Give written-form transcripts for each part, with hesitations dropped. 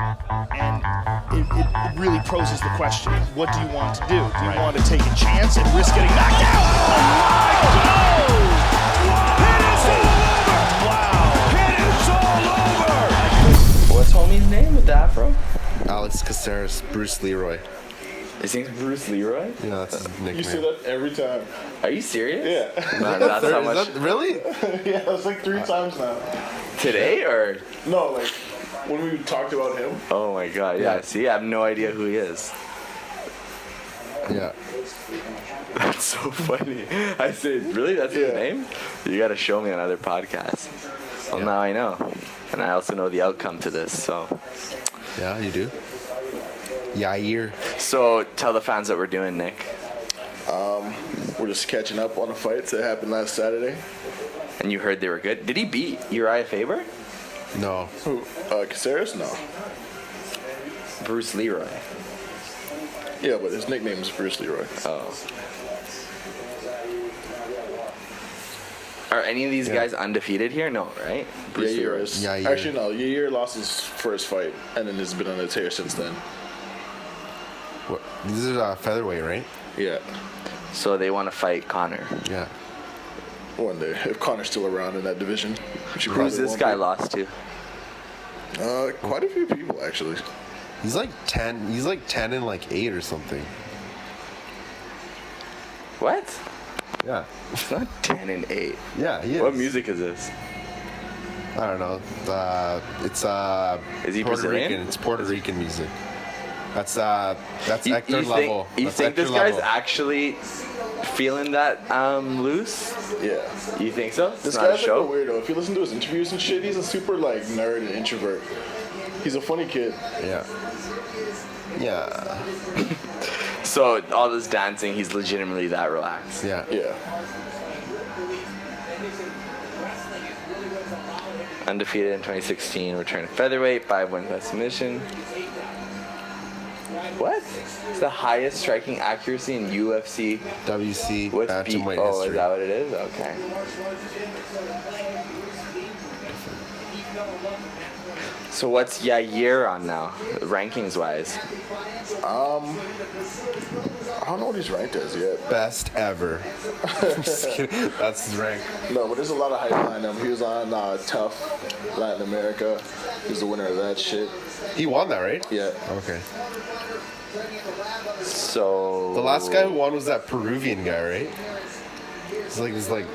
And it really poses the question, what do you want to do? Do you want to take a chance and risk getting knocked out? Oh my God! It is all over! Wow! It is all over! What's homie's name with the afro? Alex Caceres, Bruce Leroy. His name's Bruce Leroy? Yeah, that's his nickname. You say that every time. Are you serious? Yeah. Man, that's how much. Really? Yeah, it's like 3 times now. Today or? No, like when we talked about him. Oh my God, yeah. See, I have no idea who he is. Yeah. That's so funny. I said, really? That's his name? You got to show me on other podcasts. Well, now I know. And I also know the outcome to this, so. Yeah, you do. Yair. So tell the fans what we're doing, Nick. We're just catching up on the fights that happened last Saturday. And you heard they were good. Did he beat Uriah Faber? No. Who? Caceres? No. Bruce Leroy. Yeah, but his nickname is Bruce Leroy. Oh. Are any of these guys undefeated here? No, right? Bruce Yair Leroy. is. Yair. Actually, no. Yair lost his first fight, and then has been on a tear since then. What? This is featherweight, right? Yeah. So they want to fight Connor. Yeah. One day, if Connor's still around in that division. Which he Who's probably this won't guy be. lost to? Quite a few people, actually. He's like 10. He's like 10 and like 8 or something. What? Yeah. It's not 10 and 8. Yeah, he is. What music is this? I don't know. It's Is he Puerto Brazilian? Rican. It's Puerto Rican music. That's Hector level. You That's think this Hector guy's level. actually feeling that loose? Yeah. You think so? It's This not a guy's like a show? weirdo. If you listen to his interviews and shit, he's a super like nerd and introvert. He's a funny kid. Yeah. Yeah. So all this dancing, he's legitimately that relaxed. Yeah. Yeah. Undefeated in 2016, returned to featherweight, 5 wins by submission. What? It's the highest striking accuracy in UFC WC with bantamweight Oh, history. is that what it is? Okay. So what's Yair on now, rankings wise? I don't know what he's ranked as yet. Best ever. I'm just kidding. That's his rank. No, but there's a lot of hype behind him. He was on Tough Latin America. He was the winner of that shit. He won that, right? Yeah. Okay. So The last guy who won was that Peruvian guy, right? It's like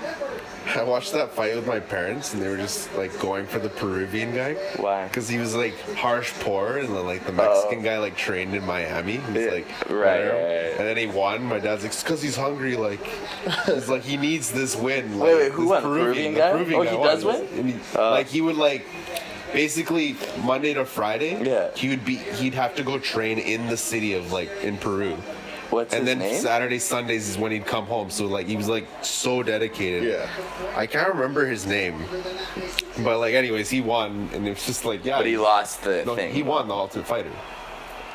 I watched that fight with my parents, and they were just like going for the Peruvian guy. Why? Because he was like harsh poor, and then like the Mexican guy like trained in Miami. He's Yeah, like right. And then he won. My dad's like, because he's hungry. Like, he's like he needs this win. Like, Wait, who this won? Peruvian guy? Peruvian Oh, guy he won. does win? And like he would like. Basically, Monday to Friday, Yeah. he'd have to go train in the city of like in Peru. What's And his then name? Saturday, Sundays is when he'd come home. So like he was like so dedicated. Yeah. I can't remember his name, but like anyways, he won, and it's just like yeah. But he lost the No, thing. he won the Ultimate Fighter.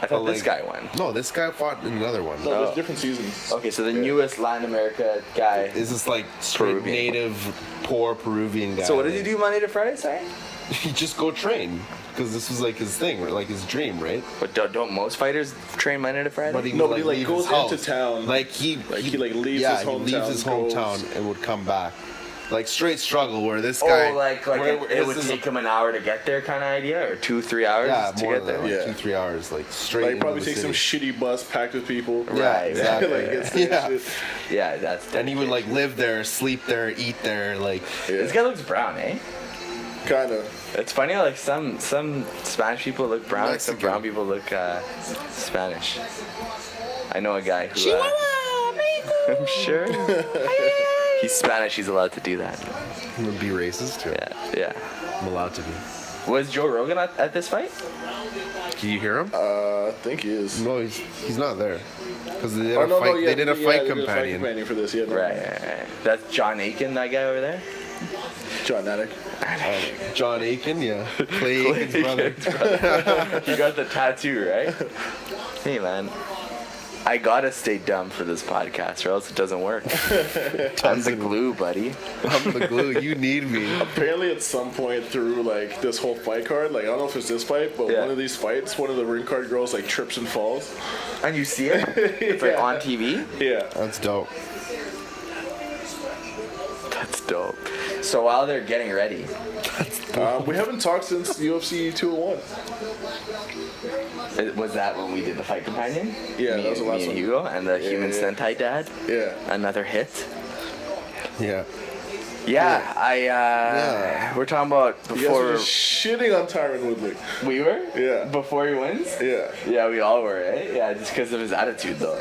I thought but, this like- guy won. No, this guy fought in another one. No, Oh. there's different seasons. Okay, so the newest Latin America guy. Is this like straight Peruvian. native, poor Peruvian guy? So what does he do Monday to Friday, sorry? He just go train because this was like his thing, like his dream, right? But don't most fighters train Monday to Friday? But he No, would, but he, like, leave goes his house. into town. Like he leaves yeah, his he leaves hometown, his goes- hometown and would come back. Like straight struggle where this Oh, guy. like where it this would is take him an hour to get there kind of idea? Or 2-3 hours yeah, to more get than there? like Yeah. 2-3 hours, like straight. Like into probably the take some city. shitty bus packed with people. Yeah, Right, exactly. Like, gets there and Yeah. shit. Yeah, that's And he would like live there, sleep there, eat there, like. This guy looks brown, eh? Kind of. It's funny how like some Spanish people look brown, and some Mexican. brown people look Spanish. I know a guy who I'm sure he's Spanish. He's allowed to do that. He would be racist too. Yeah. I'm allowed to be. Was Joe Rogan at this fight? Can you hear him? I think he is. No, he's not there. Because they did Oh, a no, fight. no, yeah, they did a yeah, fight they did a companion. companion for this. Yeah, no. Right. That's John Aiken, that guy over there. John Natick. John Aiken, yeah. Clay Aiken's brother. You got the tattoo, right? Hey man, I gotta stay dumb for this podcast, or else it doesn't work. I'm the glue, buddy. I'm the glue. You need me. Apparently, at some point through like this whole fight card, like I don't know if it's this fight, but Yeah. one of these fights, one of the ring card girls like trips and falls. And you see it? It's like on TV? Yeah. That's dope. That's dope. So while they're getting ready, We haven't talked since UFC 201. was that when we did the fight companion? Yeah, me, that was the last me and one. Hugo and the human yeah. Sentai dad. Yeah. Another hit. Yeah. Yeah, we're talking about You guys before were just shitting on Tyron Woodley. we were. Yeah. Before he wins. Yeah. Yeah, we all were, eh? Yeah, just because of his attitude, though.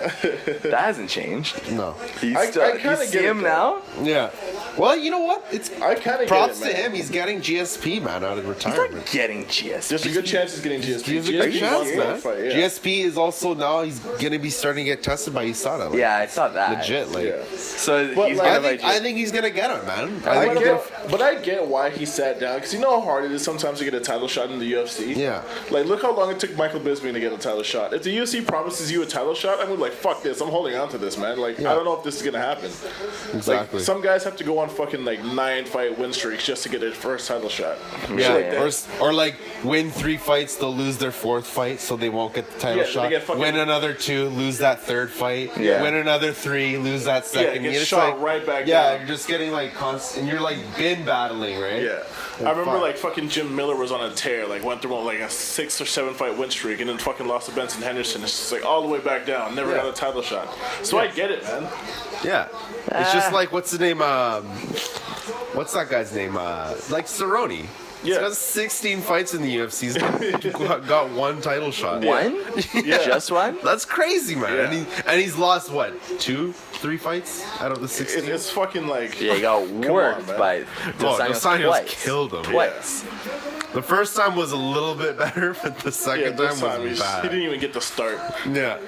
That hasn't changed. No. He's I still, kinda you get see it, him though. now? Yeah. Well, you know what? It's I kind of props get it, to man. him. He's getting GSP, man, out of He's retirement. not getting GSP. There's a good chance he's getting GSP. He's a GSP good chance, wants that man. fight, yeah. GSP is also now he's gonna be starting to get tested by USADA. Like, Yeah, I saw that. legit. Like, Yeah. So But, he's like, gonna fight I think he's gonna get him, man. But I get why he sat down, because you know how hard it is sometimes to get a title shot in the UFC? Yeah. Like, look how long it took Michael Bisping to get a title shot. If the UFC promises you a title shot, I'm like, fuck this, I'm holding on to this, man. Like, Yeah. I don't know if this is going to happen. Exactly. Like, some guys have to go on fucking, like, 9-fight win streaks just to get their first title shot. Yeah, Shit like that. or like win 3 fights, they'll lose their 4th fight, so they won't get the title Yeah, they shot. get fucking- Win another 2, lose that 3rd fight. Yeah. Win another 3, lose that 2nd. get You're just shot right back Yeah, down. you're just getting like constant, and you're like been battling, right? Yeah. I remember, like, fucking Jim Miller was on a tear, like, went through, like, a 6 or 7 fight win streak, and then fucking lost to Benson Henderson. It's just, like, all the way back down. Never Yeah. got a title shot. So I get it, man. Yeah. It's just like, what's the name? What's that guy's name? Like Cerrone. He's Yeah. got 16 fights in the UFC. He's got 1 title shot. One? Yeah. Just one? That's crazy, man. Yeah. And he's lost what? 2, 3 fights out of the 16. It's fucking, like... Yeah, he got worked man. by Dos Anjos Dos Anjos twice. killed him. Twice. The first time was a little bit better, but the Yeah, second this time time was he bad. didn't even get to start. Yeah,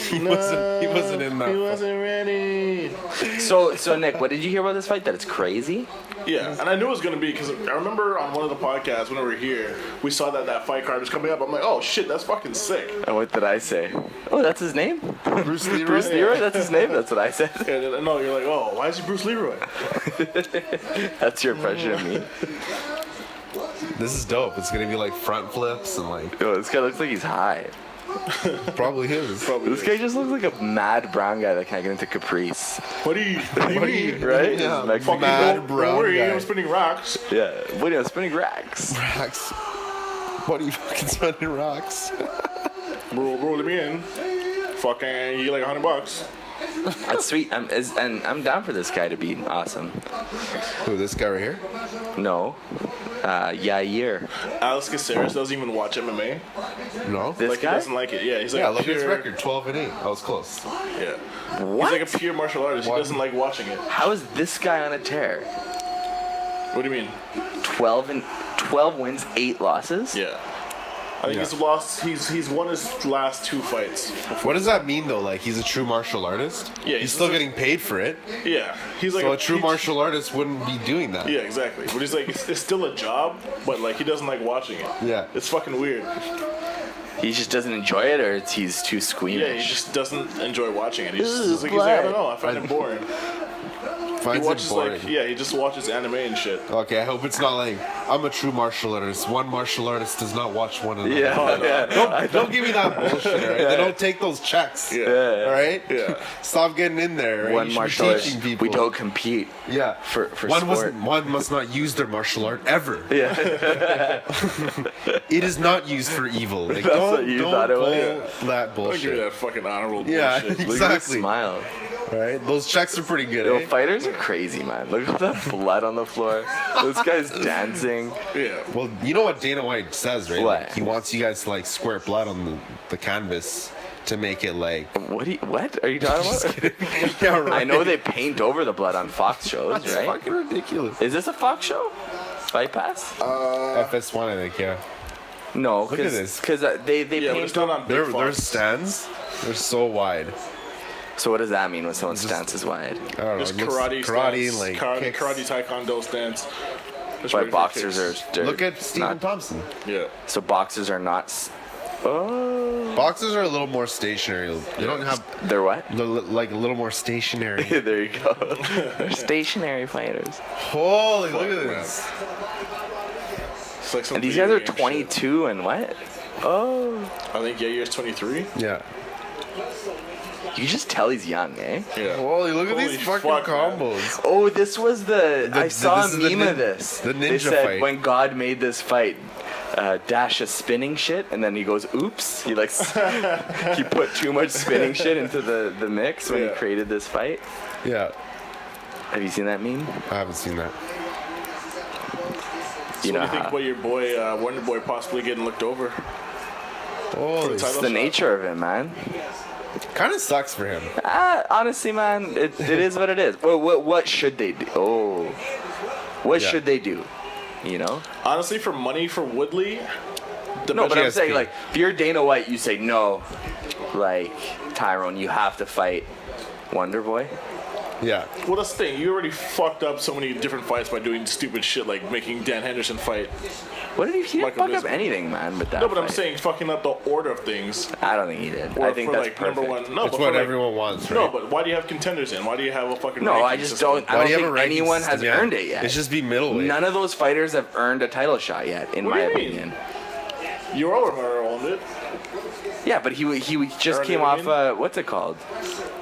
he wasn't in that. He wasn't ready. So Nick, what did you hear about this fight? That it's crazy? Yeah, and I knew it was gonna be because I remember on one of the podcasts when we were here, we saw that fight card was coming up. I'm like, oh shit, that's fucking sick. And what did I say? Oh, that's his name? Bruce Leroy. Bruce Leroy? That's his name? That's what I said. And no, you're like, oh, why is he Bruce Leroy? That's your impression of me. This is dope. It's gonna be like front flips and like Yo, this guy looks like he's high. probably his. This guy just looks like a mad brown guy that can't get into Caprice. What do you mean? Right? Yeah, He's Mexican. Fucking mad don't brown worry, guy. I'm spinning rocks. Yeah. What are you spinning racks? Rocks. What are you fucking spending rocks? Roll me in. Fucking, you get like $100. That's sweet. And I'm down for this guy to be awesome. Who? This guy right here? No. Yair. Alex Caceres doesn't even watch MMA. No. This Like, he guy? doesn't like it. Yeah, he's like Yeah, a look at his pure, record. 12-8. I was close. Yeah. What? He's like a pure martial artist. What? He doesn't like watching it. How is this guy on a tear? What do you mean? 12 wins, 8 losses? Yeah. I think Yeah. he's lost. He's won his last 2 fights. What does that mean though? Like he's a true martial artist? Yeah, He's he's still a- getting paid for it. Yeah, he's like So a true he- martial artist wouldn't be doing that. Yeah, exactly. But he's like, it's still a job, but like he doesn't like watching it. Yeah. It's fucking weird. He just doesn't enjoy it, or he's too Yeah, squeamish? he just doesn't enjoy watching it. He's Ugh, like, I don't blood. know. I find it boring. He Finds watches it boring. like, yeah, he just watches anime and shit. Okay, I hope it's not like I'm a true martial artist. One martial artist does not watch one another. Yeah. Don't give me that bullshit. All right? They don't take those checks. Yeah. All right. Yeah. Stop getting in there. Right? One You should be martial arts, teaching people. we don't compete. Yeah. for One must not use their martial art ever. Yeah. It is not used for evil. Like, That's don't what you don't thought it was? pull that Don't give me bullshit. that fucking honorable Yeah. bullshit. Look at this Exactly. smile. Right? Those checks are pretty good. Yo, Eh? fighters are crazy, man. Look at that blood on the floor. This guy's dancing. Yeah. Well, you know what Dana White says, right? What? Like, he wants you guys to like squirt blood on the canvas to make it like. What are you talking about? Yeah, right. I know they paint over the blood on Fox shows, That's right? fucking ridiculous. Is this a Fox show? Fight Pass? FS1, I think, yeah. No, Look at this. because they Yeah, but paint. it's not on Big Their Fox. stands, they're so wide. So what does that mean when someone's stance is wide? I don't know. Just it looks- karate karate, stance, like karate, kicks. taekwondo stance. Just But regular boxers kicks. are Look at Stephen not, Thompson. Yeah. so boxers are not Oh. Boxers are a little more stationary. They don't have. They're what? They're like a little more stationary. There you go. They're stationary fighters. Holy, look at this. It's like some And these guys video are game 22 and what? Oh. shit. I think Yair's 23. Yeah. You just tell he's young, eh? Yeah. Holy, look at Holy these fucking fuck, man. combos. Oh, this was I saw this a is the meme of nin- this. the They ninja said fight. when God made this fight, dash a spinning shit, and then he goes, oops. He like, he put too much spinning shit into the mix when he Yeah. created this fight. Yeah. Have you seen that meme? I haven't seen that. You What do know you think how. about your boy, Wonder Boy, possibly getting looked over? Holy, It's the nature of it, man. kind of sucks for him. Honestly, man, it is what it is. What should they do? Oh. What Yeah. should they do? You know? Honestly, for money for Woodley, the No, best- but I'm GSP. saying, like, if you're Dana White, you say, no, like, Tyrone, you have to fight Wonder Boy. Yeah. well, that's the thing. You already fucked up so many different fights by doing stupid shit like making Dan Henderson fight. What did he didn't Michael fuck up Bisping. anything, man, with that No, but I'm fight. saying fucking up the order of things. I don't think he did. Or I think for that's like perfect. number one. No, That's but what for, like, everyone wants, right? No, but why do you have contenders in? Why do you have a fucking? No, I ranking just system? don't. I Why don't do you have think a ranking anyone has system? Yeah. earned it yet. It should be middleweight. None of those fighters have earned a title shot yet, in What my do you mean? opinion. Your owned it. Yeah, but he just Earned came it, off. you mean? What's it called?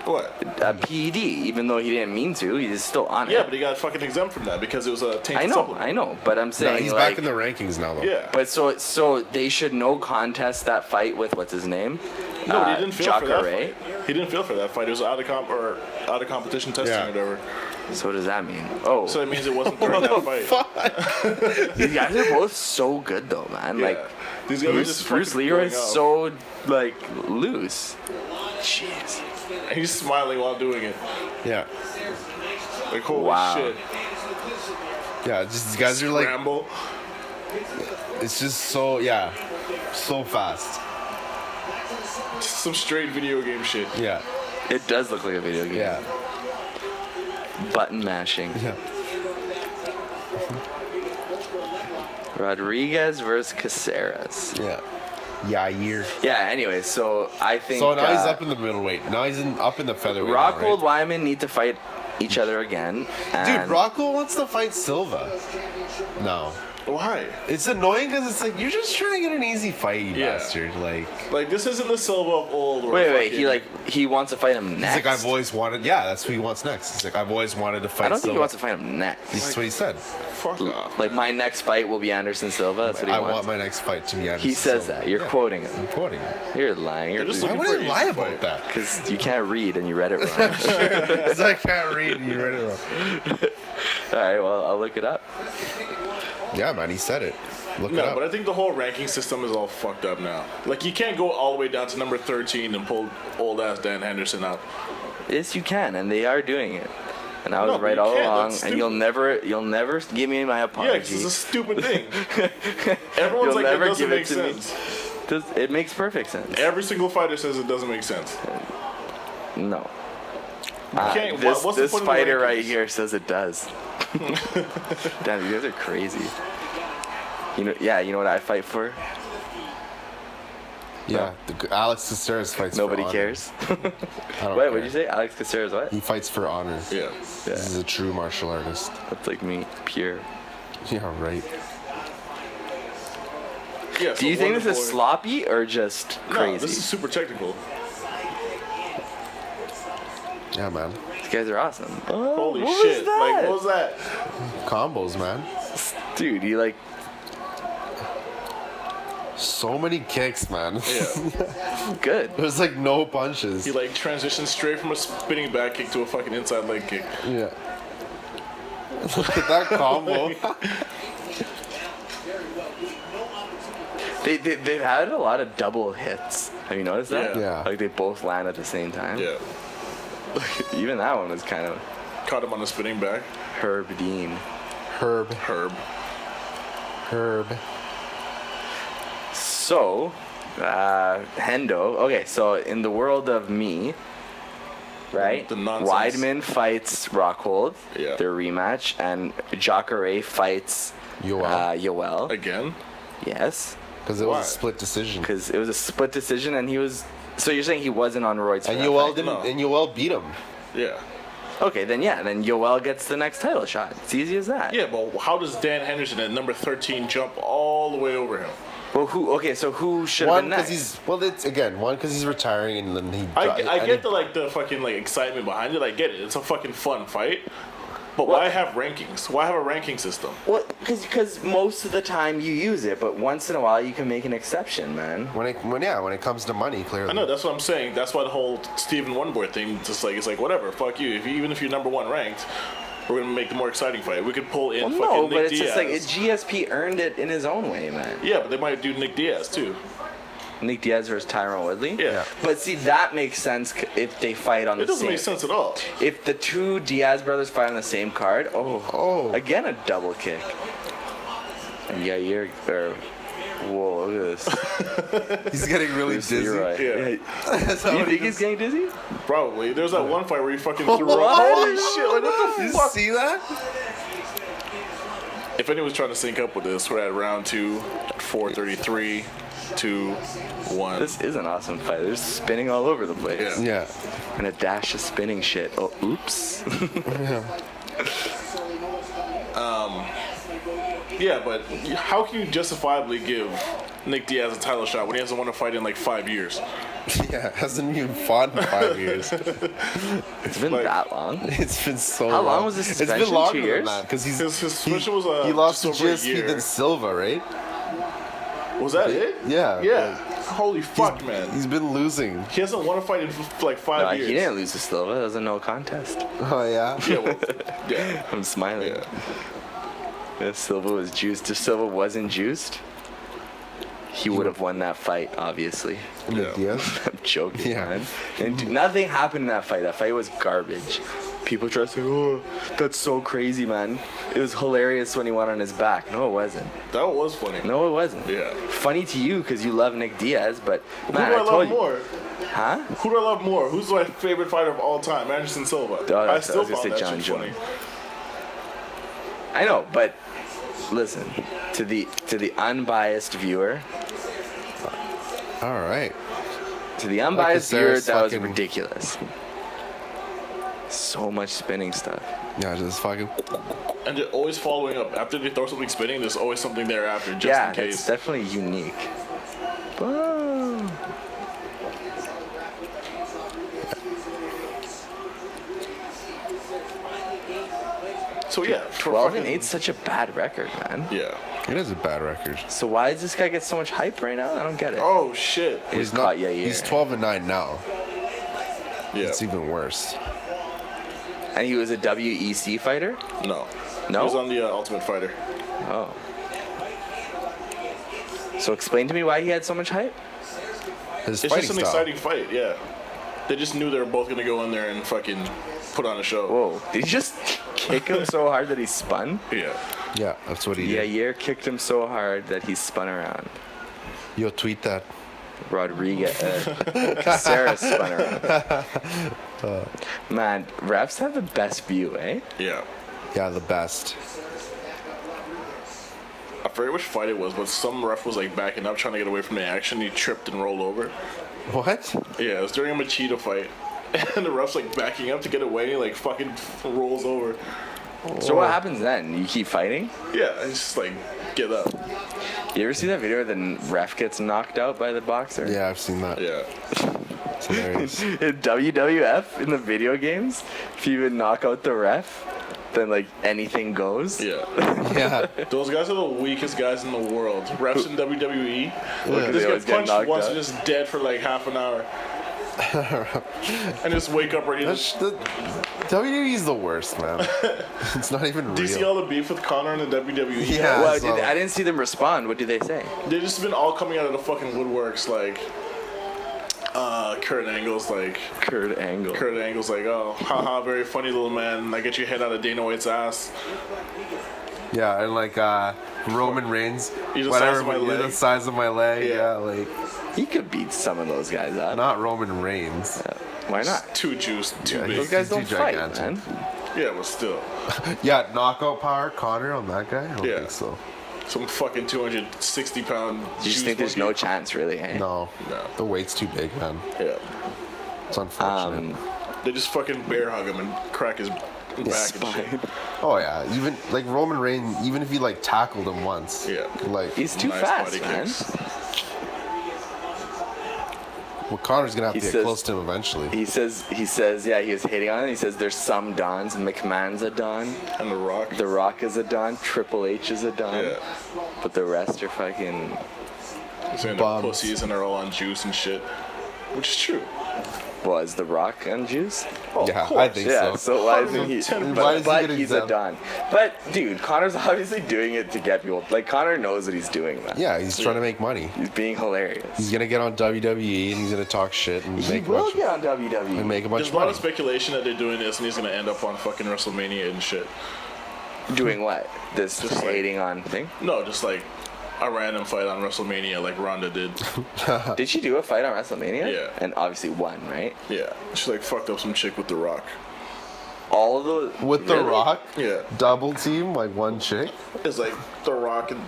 What? A PED. Even though he didn't mean to, he's still on Yeah, it. but he got fucking exempt from that because it was a tainted I know, supplement. I know, but I'm No, saying he's like. back in the rankings now, though. Yeah. But so they should no contest that fight with what's his name? No, but he didn't feel for that Jacare. fight. He didn't feel for that fight. It was out of competition testing Yeah. or whatever. So what does that mean? Oh, So that means it wasn't during that fight. these guys are both so good though, man. Yeah. Like These guys are Bruce, just Bruce fucking Leroy's going off. so like loose. Jeez. And he's smiling while doing it. Yeah. Like holy Wow. shit. Yeah, just these guys are like, Scramble. it's just so, yeah, so fast. Just some straight video game shit. Yeah. It does look like a video game. Yeah. Button mashing. Yeah. Rodriguez versus Caceres. Yeah. Yair. Yeah. Anyway, so I think. So now he's up in the middleweight. Now he's up in the featherweight. now, Rockhold, Wyman need to fight each other again. Dude, And Rockhold wants to fight Silva. No. Why? It's annoying because it's like, you're just trying to get an easy fight, you Yeah. bastard. Like, Like this isn't the Silva of old. where Wait. fucking- He wants to fight him next. he's like, I've always wanted, yeah, that's who he wants next. He's like, I've always wanted to fight I don't think he Silva. wants to fight him next. That's what he said. Fuck off. Like my next fight will be Anderson Silva. That's what he I wants. want my next fight to be Anderson He says Silva. that. You're Yeah, quoting him. I'm quoting him. You're lying. You're They're just Why looking would for I an lie easy about fight. that? because you can't read and you read it wrong. Because I can't read and you read it wrong. All right. Well, I'll look it up. Yeah, man, he said it. Look it No, up. but I think the whole ranking system is all fucked up now. Like you can't go all the way down to number 13 and pull old ass Dan Henderson out. Yes, you can, and they are doing it. And I was No, but right you all can't. along. That's And you'll stupid. never give me my Yeah, apology. 'cause it's a stupid thing. Everyone's You'll like, that never doesn't give it make to me. sense. It makes perfect sense. Every single fighter says it doesn't make sense. No. can't- This what's the this point of the fighter right rankings? here says it does. Damn, you guys are crazy. You know what I fight for? yeah, Alex Caceres fights Nobody for honor. cares. I don't Wait, care. what'd you say? Alex Caceres what? He fights for honor. Yeah. This is a true martial artist. That's like me, pure. Yeah, right. Yeah. Do you think this is sloppy or just crazy? No, this is super technical. Yeah, man. These guys are awesome. Holy what shit! was that? Like, what was that? Combos, man. Dude, you like So many kicks, man. Yeah. good. There's like no punches. He like transitioned straight from a spinning back kick to a fucking inside leg kick. Yeah. Look at that combo. They've had a lot of double hits. Have you noticed that? Yeah. Yeah. Like they both land at the same time. Yeah. Even that one was kind of Caught him on the spinning back. Herb Dean. Herb. So, Hendo. Okay, so in the world of me, right? The nonsense. Weidman fights Rockhold. Yeah. Their rematch, and Jacare fights Yoel. Yoel. Again? Yes. Because it was Why? a split decision. Because it was a split decision, and he was. So you're saying he wasn't on roids for And that Yoel fight? didn't. No. And Yoel beat him. Yeah. Okay, then Yoel gets the next title shot. It's easy as that. Yeah, but how does Dan Henderson at number 13 jump all the way over him? Well, who? Okay, so who should have One been because next? he's retiring, and then he. I get the fucking like excitement behind it. I get it. It's a fucking fun fight. But why have rankings? Why have a ranking system? Well, because most of the time you use it, but once in a while you can make an exception, man. When it comes to money, clearly. I know, that's what I'm saying. That's why the whole Steven Wonderboy thing, just like, it's like, whatever, fuck you. Even if you're number one ranked, we're going to make the more exciting fight. We could pull in Well, fucking no, Nick but it's Diaz. just like GSP earned it in his own way, man. Yeah, but they might do Nick Diaz, too. Nick Diaz versus Tyron Woodley. Yeah. But see, that makes sense if they fight on It the doesn't same. make sense at all. If the two Diaz brothers fight on the same card, again a double kick. And yeah, whoa, look at this. He's getting really Bruce dizzy. Leroy. Yeah. That's You how think he's getting dizzy? Probably. There's that one fight where he fucking threw up. What? Holy shit, like, what the You fuck? see that? If anyone's trying to sync up with this, we're at round 2, 4:33, 2, 1. This is an awesome fight. They're spinning all over the place. Yeah. Yeah. And a dash of spinning shit. Oh, oops. Yeah, but how can you justifiably give Nick Diaz a title shot when he hasn't won a fight in like 5 years? Yeah. Hasn't even fought in 5 years. It's been Like- that long. It's been so How long. long was the It's suspension? been longer 2 than years? that because His suspension was he lost to just over a GSP year. then Silva, right? Was that it? Yeah. Yeah. Holy fuck, man. He's been losing. He hasn't won a fight in like 5 No, years. he didn't lose to Silva. That was a no contest. Oh yeah. Yeah, well, yeah. I'm smiling. Yeah. If Silva was juiced, if Silva wasn't juiced, he would have won that fight, obviously. Nick Diaz. I'm joking, Yeah. man. And nothing happened in that fight. That fight was garbage. People try to say, oh, that's so crazy, man. It was hilarious when he went on his back. No, it wasn't. That was funny. No, it wasn't. Yeah. Funny to you because you love Nick Diaz, but Who man, do I I love told you. more? Huh? Who do I love more? Who's my favorite fighter of all time? Anderson Silva. I I was still gonna found say that John shit funny. Jones. I know, but listen, to the unbiased viewer, All right. to the unbiased viewer, Caceres that was fucking- ridiculous. So much spinning stuff. Yeah, just fucking. And they're always following up. After they throw something spinning, there's always something thereafter, just Yeah, in that's case. definitely unique. Whoa. So yeah, for 12 fucking- and 8's such a bad record, man. Yeah. It is a bad record. So why does this guy get so much hype right now? I don't get it. Oh shit. He's caught Yair. He's 12-9 now. Yeah. It's even worse. And he was a WEC fighter? No. No? He was on the Ultimate Fighter. Oh. So explain to me why he had so much hype? His It's fighting just an style. exciting fight. Yeah. They just knew they were both gonna go in there and fucking put on a show. Whoa. Did he just kick him so hard that he spun? Yeah. Yeah, that's what he Yeah, did. Yair kicked him so hard that he spun around. Yo, tweet that. Rodriguez. Sarah spun around. Man, refs have the best view, eh? Yeah. Yeah, the best. I forget which fight it was, but some ref was like backing up, trying to get away from the action. He tripped and rolled over. What? Yeah, it was during a Machida fight. And the ref's like backing up to get away, like fucking rolls over. So what happens then? You keep fighting? Yeah, it's just like, get up. You ever see that video where the ref gets knocked out by the boxer? Yeah, I've seen that. Yeah. It's hilarious. In WWF, in the video games, if you would knock out the ref, then like anything goes. Yeah. Yeah. Those guys are the weakest guys in the world. Refs in WWE. They Just always get get punched knocked once out. and just dead for like half an hour. And just wake up ready to... WWE's the worst, man. It's not even Do you see real. all the beef with Conor in the WWE? Yeah. Well, So- I didn't see them respond. What did they say? They've just been all coming out of the fucking woodworks like... Kurt Angle's like... Kurt Angle. Oh, haha, very funny little man. I get your head out of Dana White's ass. Yeah, and like Roman Reigns, He's the whatever, size of my you're the leg. size of my leg. Yeah. Yeah, like He could beat some of those guys up. not Roman Reigns. Why not? Too juiced, too Yeah, big. Those guys Too don't fight, gigantic. man. Yeah, but still. Yeah, knockout power, Connor on that guy. I don't Yeah. think so. some fucking 260-pound. You just think there's no chance, really, eh? No. The weight's too big, man. Yeah. It's unfortunate. They just fucking bear hug him and crack his back and shit. Oh yeah, even like Roman Reigns, even if he like tackled him once, Yeah. like He's too Nice fast, body man. kicks. well, Connor's gonna have He to get says- close to him eventually. He says, yeah, he was hitting on it. He says there's some Dons. McMahon's a Don. And The Rock. The Rock is a Don. Triple H is a Don. Yeah. But the rest are fucking. Saying Bums. they're pussies and they're all on juice and shit. Which is true. Was The Rock on juice? Yeah, I think Yeah, so. so why isn't he? 110%. Why is he But getting he's a them? Don. But dude, Connor's obviously doing it to get people. Like Connor knows what he's doing, man. Yeah, he's trying to make money. He's being hilarious. He's gonna get on WWE and he's gonna talk shit and He make a will bunch get on WWE. and make a bunch There's of a lot money. of speculation that they're doing this and he's gonna end up on fucking WrestleMania and shit. Doing what? This Just like- hating on thing? No, just like a random fight on WrestleMania like Ronda did. Did she do a fight on WrestleMania? Yeah. And obviously won, right? Yeah. She like fucked up some chick with The Rock. All of those. With The Really? Rock, Yeah. double team like one chick. It's like The Rock and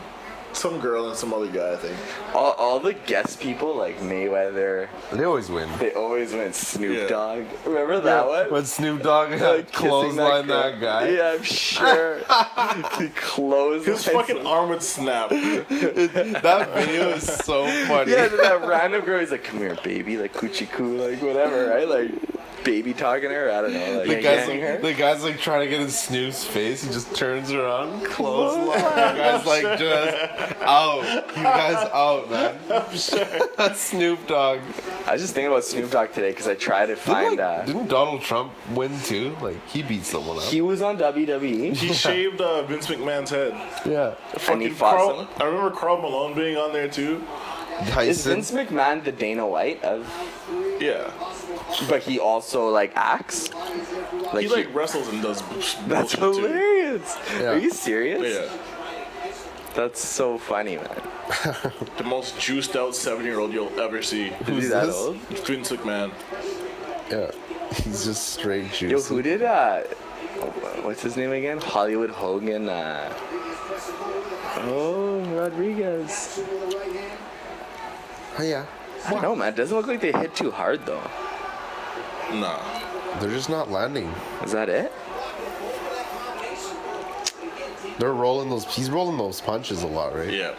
some girl and some other guy, I think. All the guest people like Mayweather, They always win. they always went Snoop Yeah. Dogg. Remember that one? When Snoop Dogg Like, kissing clothesline girl. that guy. Yeah, I'm sure. He closed His fucking arm would snap. That video is so funny. Yeah, that random girl. He's like, "Come here, baby," like coochie coo, like whatever, right? Like baby talking to her. I don't know, like The guy's like trying to get in Snoop's face. He just turns around, clothesline. The guy's like just out. You guys out, man. That's Snoop Dogg. I was just thinking about Snoop Dogg today because I tried to find. Didn't Donald Trump win too? Like he beat someone up. He was on WWE. He shaved Vince McMahon's head. Yeah. And he fought Carl, someone? I remember Carl Malone being on there too. Is Tyson. Vince McMahon the Dana White of? Yeah. But he also like acts. Like He like wrestles and does that's bullshit, too. hilarious. Yeah. Are you serious? Yeah. That's so funny, man. The most juiced out 7-year-old you'll ever see. Is he Who's that this? old? Vince McMahon. Yeah. He's just straight juicy. Yo, who did what's his name again? Hollywood Hogan. Rodriguez. Oh yeah. I don't know, man. It doesn't look like they hit too hard though. Nah. They're just not landing. Is that it? They're rolling those. He's rolling those punches a lot, right? Yeah.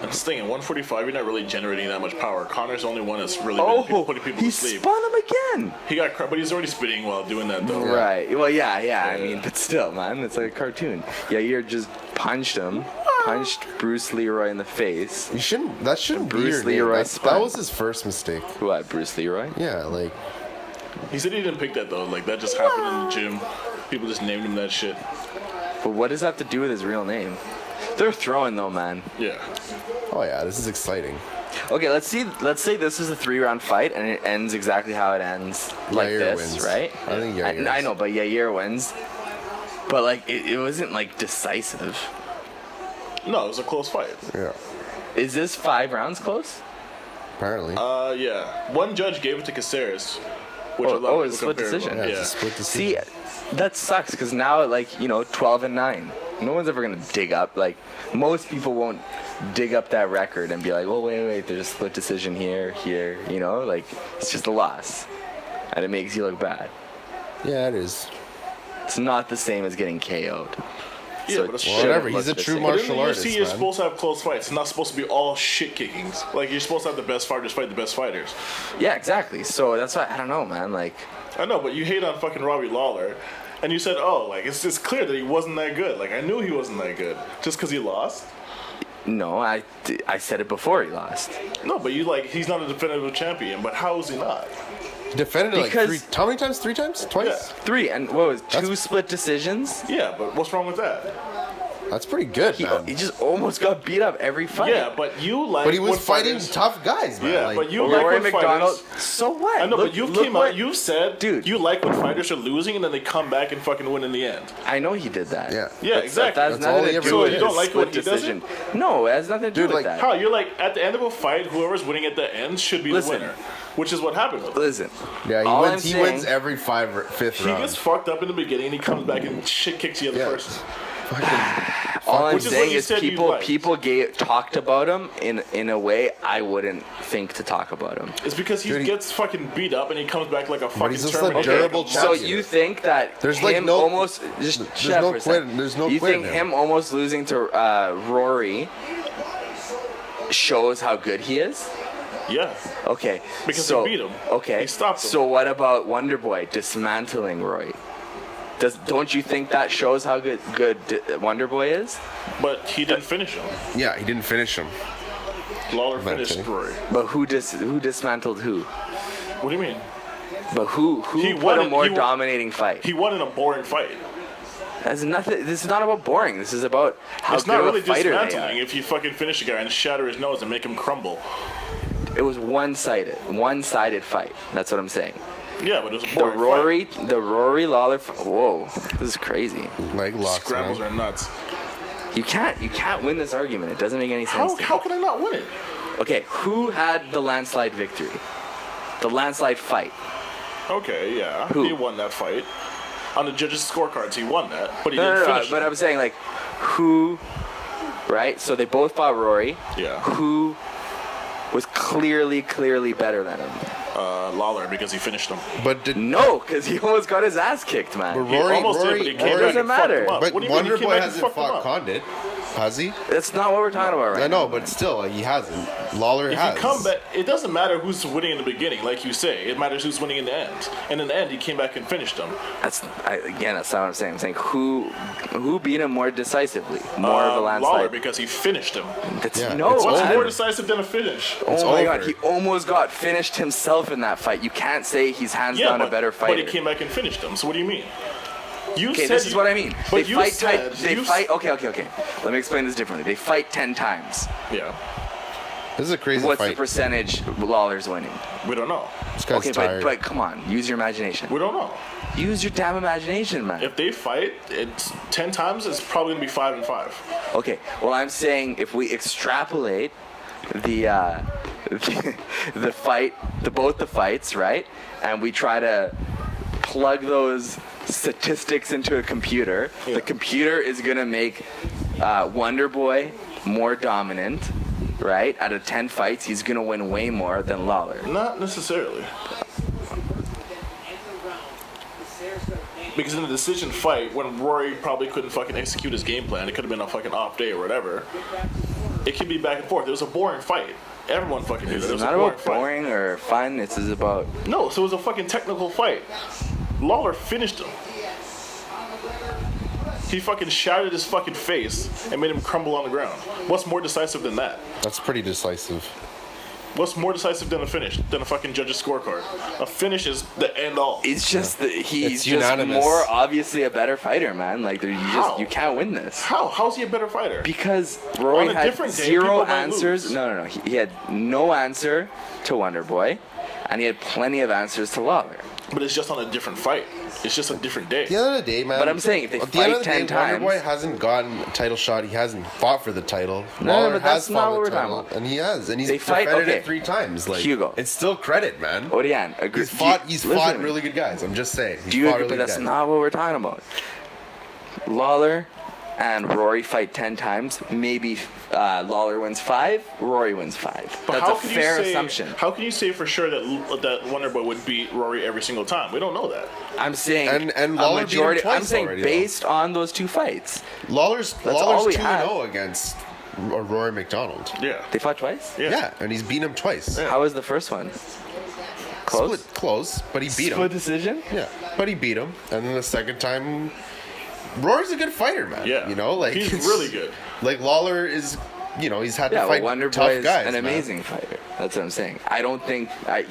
I'm just thinking, 145, you're not really generating that much power. Connor's the only one that's really Oh, been putting people he to sleep. spun him again. He got but he's already spitting while doing that though. Right. Well, yeah. I mean, but still, man, it's like a cartoon. Yeah, you just punched him. Punched Bruce Leroy in the face. You shouldn't. That shouldn't be Bruce your name. Leroy That spun. was his first mistake. What, Bruce Leroy? Yeah, like He said he didn't pick that though. Like that just happened in the gym. People just named him that shit. But what does that have to do with his real name? They're throwing though, man. Yeah. oh yeah, this is exciting. Okay, let's say this is a 3-round fight and it ends exactly how it ends, like Yair this, wins. right? I think Yair I wins. know, but Yair wins. But like, it wasn't like decisive. No, it was a close fight. Yeah, Is this 5 rounds close? apparently. Yeah. One judge gave it to Caceres, which a lot Oh, of it's people split compare. decision. yeah, Yeah. it's a split See, decision. that sucks because now, like, 12-9. No one's ever gonna dig up. Like, most people won't dig up that record and be like, "Oh, wait, there's a split decision here." Like, it's just a loss, and it makes you look bad. Yeah, it is. It's not the same as getting KO'd. Yeah, but it it's shouldn't whatever, look he's a the true same. But in martial the artist, UFC, you're man. supposed to have close fights. It's not supposed to be all shit kickings. Like you're supposed to have the best fighters fight the best fighters. Yeah, exactly. So that's why I don't know, man. Like, I know, but you hate on fucking Robbie Lawler, and you said, "Oh, like it's just clear that he wasn't that good." Like I knew he wasn't that good just because he lost. no, I said it before he lost. No, but he's not a definitive champion. But how is he not? He defended it like Because- 3. How many times? 3 times? Twice? Yeah. 3 and what was 2 split decisions? Yeah, but what's wrong with that? That's pretty good, He man. just almost got beat up every fight. Yeah, but you like. But he was when fighting fighters- tough guys, man. Yeah, like, but you Or like Rory when McDonald. fighters. So what? I know, Look- but you've look came what- out. You've said, Dude. you like when fighters are losing and then they come back and fucking win in the end. I know he did that. Yeah. Yeah, exactly. That's That's all nothing he to ever do with did. his You don't like split when he does decision. No, it has nothing to do Dude, with like, that. How you're like at the end of a fight, whoever's winning at the end should be Listen. the winner, which is what happened with him. Listen. yeah, all he wins. I'm He wins saying- every 5th He round. gets fucked up in the beginning, and he comes back and shit kicks you at the Yeah. first. Fucking All All I'm Which is what saying you is said you people liked. talked about him in a way I wouldn't think to talk about him. It's because he Dude, gets fucking beat up and he comes back like a fucking he's just a Terminator. durable So champion. you think that There's him like no- almost just there's shut up no for a quit- second. there's no You quitting think him. him almost losing to Rory shows how good he is? Yeah. Okay. Because so, he beat him. Okay. He stopped him. So what about Wonder Boy dismantling Roy? Don't you think that shows how good Wonder Boy is? But he didn't finish him. Yeah, he didn't finish him. Lawler Eventually. finished Rory. But who dismantled who? What do you mean? But who He put won a it- more he won- dominating fight? He won in a boring fight. That's nothing. This is not about boring. This is about how It's good not of really a fighter they dismantling are. if you fucking finish a guy and shatter his nose and make him crumble. It was one-sided fight. That's what I'm saying. Yeah, but it was a The boring fight. Rory Lawler. Whoa, this is crazy. Leg locks, Scrambles man. are nuts. You can't win this argument. It doesn't make any sense. to me. How can I not win it? Okay, who had the landslide victory? The landslide fight. Okay, yeah. Who? He won that fight. On the judges' scorecards, he won that, but he No, didn't no, finish but it. I'm saying like, who? Right. So they both fought Rory. Yeah. Who was clearly better than him? Lawler, because he finished him. But did No, because he almost got his ass kicked, man. but He Rory, almost Rory, did, but he came Rory- back doesn't and fucked matter. him up. but What do you mean he Wonder came Boy back and hasn't fucked him fought up? Condit, has he? That's not what we're talking about right I know, now. but still, he hasn't. Lawler If has. you come back, it doesn't matter who's winning in the beginning, like you say. It matters who's winning in the end. And in the end, he came back and finished him. That's not what I'm saying. I'm saying who beat him more decisively, more of a Lawler, landslide. because he finished him. That's, Yeah, no, it's What's over. more decisive than a finish? It's oh my over. god, he almost got finished himself in that fight. You can't say he's hands down a better but fighter. he came back and finished him. So what do you mean? You Okay, said this is what I mean. But They you fight said They you fight. Okay. Let me explain this differently. They fight 10 times. Yeah, This is a crazy What's fight. the percentage Lawler's winning? we don't know. This guy's Okay, tired. but come on, use your imagination. We don't know. Use your damn imagination, man. If they fight, it's 10 times. It's probably gonna be 5 and 5. Okay, well I'm saying if we extrapolate the the fight, both the fights, right, and we try to plug those statistics into a computer, Yeah. the computer is gonna make Wonder Boy more dominant, right? Out of 10 fights, he's gonna win way more than Lawler. Not necessarily. Because in the decision fight, when Rory probably couldn't fucking execute his game plan, it could have been a fucking off day or whatever. It could be back and forth. It was a boring fight. Everyone fucking knew that. It It's was not a boring about fight. boring or fun. This is about No, so it was a fucking technical fight. Lawler finished him. He fucking shattered his fucking face and made him crumble on the ground. What's more decisive than that? That's pretty decisive. What's more decisive than a finish? Than a fucking judge's scorecard? A finish is the end all. It's just that he's It's just unanimous. more obviously a better fighter, man. Like How? you can't win this How's he a better fighter? because Roy On a had different day, zero people might answers. lose. No. He had no answer to Wonder Boy, and he had plenty of answers to Lawler. But it's just on a different fight. It's just a different day. At the end of the day, man. But I'm saying if they at the end fight of the 10 day, Wonder times- Boy hasn't gotten a title shot. He hasn't fought for the title. No, Lawler but that's has not fought what the we're talking title, about. and he has, and he's They fight- defended okay. it 3 times. Like Hugo. it's still credit, man. Odian, agree. He's fought. He's listen fought to me. really good guys. I'm just saying. He's Do you fought agree? really But good that's guys. not what we're talking about. Lawler and Rory fight 10 times. Maybe Lawler wins 5, Rory wins 5. But That's how a can fair you say, assumption. How can you say for sure that Wonder Boy would beat Rory every single time? We don't know that. I'm saying And a Lawler beat him majority. I'm twice saying already, based on those 2 fights, Lawler's all we 2-0 against Rory McDonald. Yeah. they fought twice. Yeah, and he's beaten him twice. Yeah. How was the first one? Close. Close, but he beat Split him. decision. Yeah, but he beat him, and then the second time, Rory's a good fighter, man. Yeah. you know, like He's really good. Like Lawler is, he's had Yeah, to well, fight Wonder tough Boy is guys. an man. amazing fighter. That's what I'm saying. I don't think I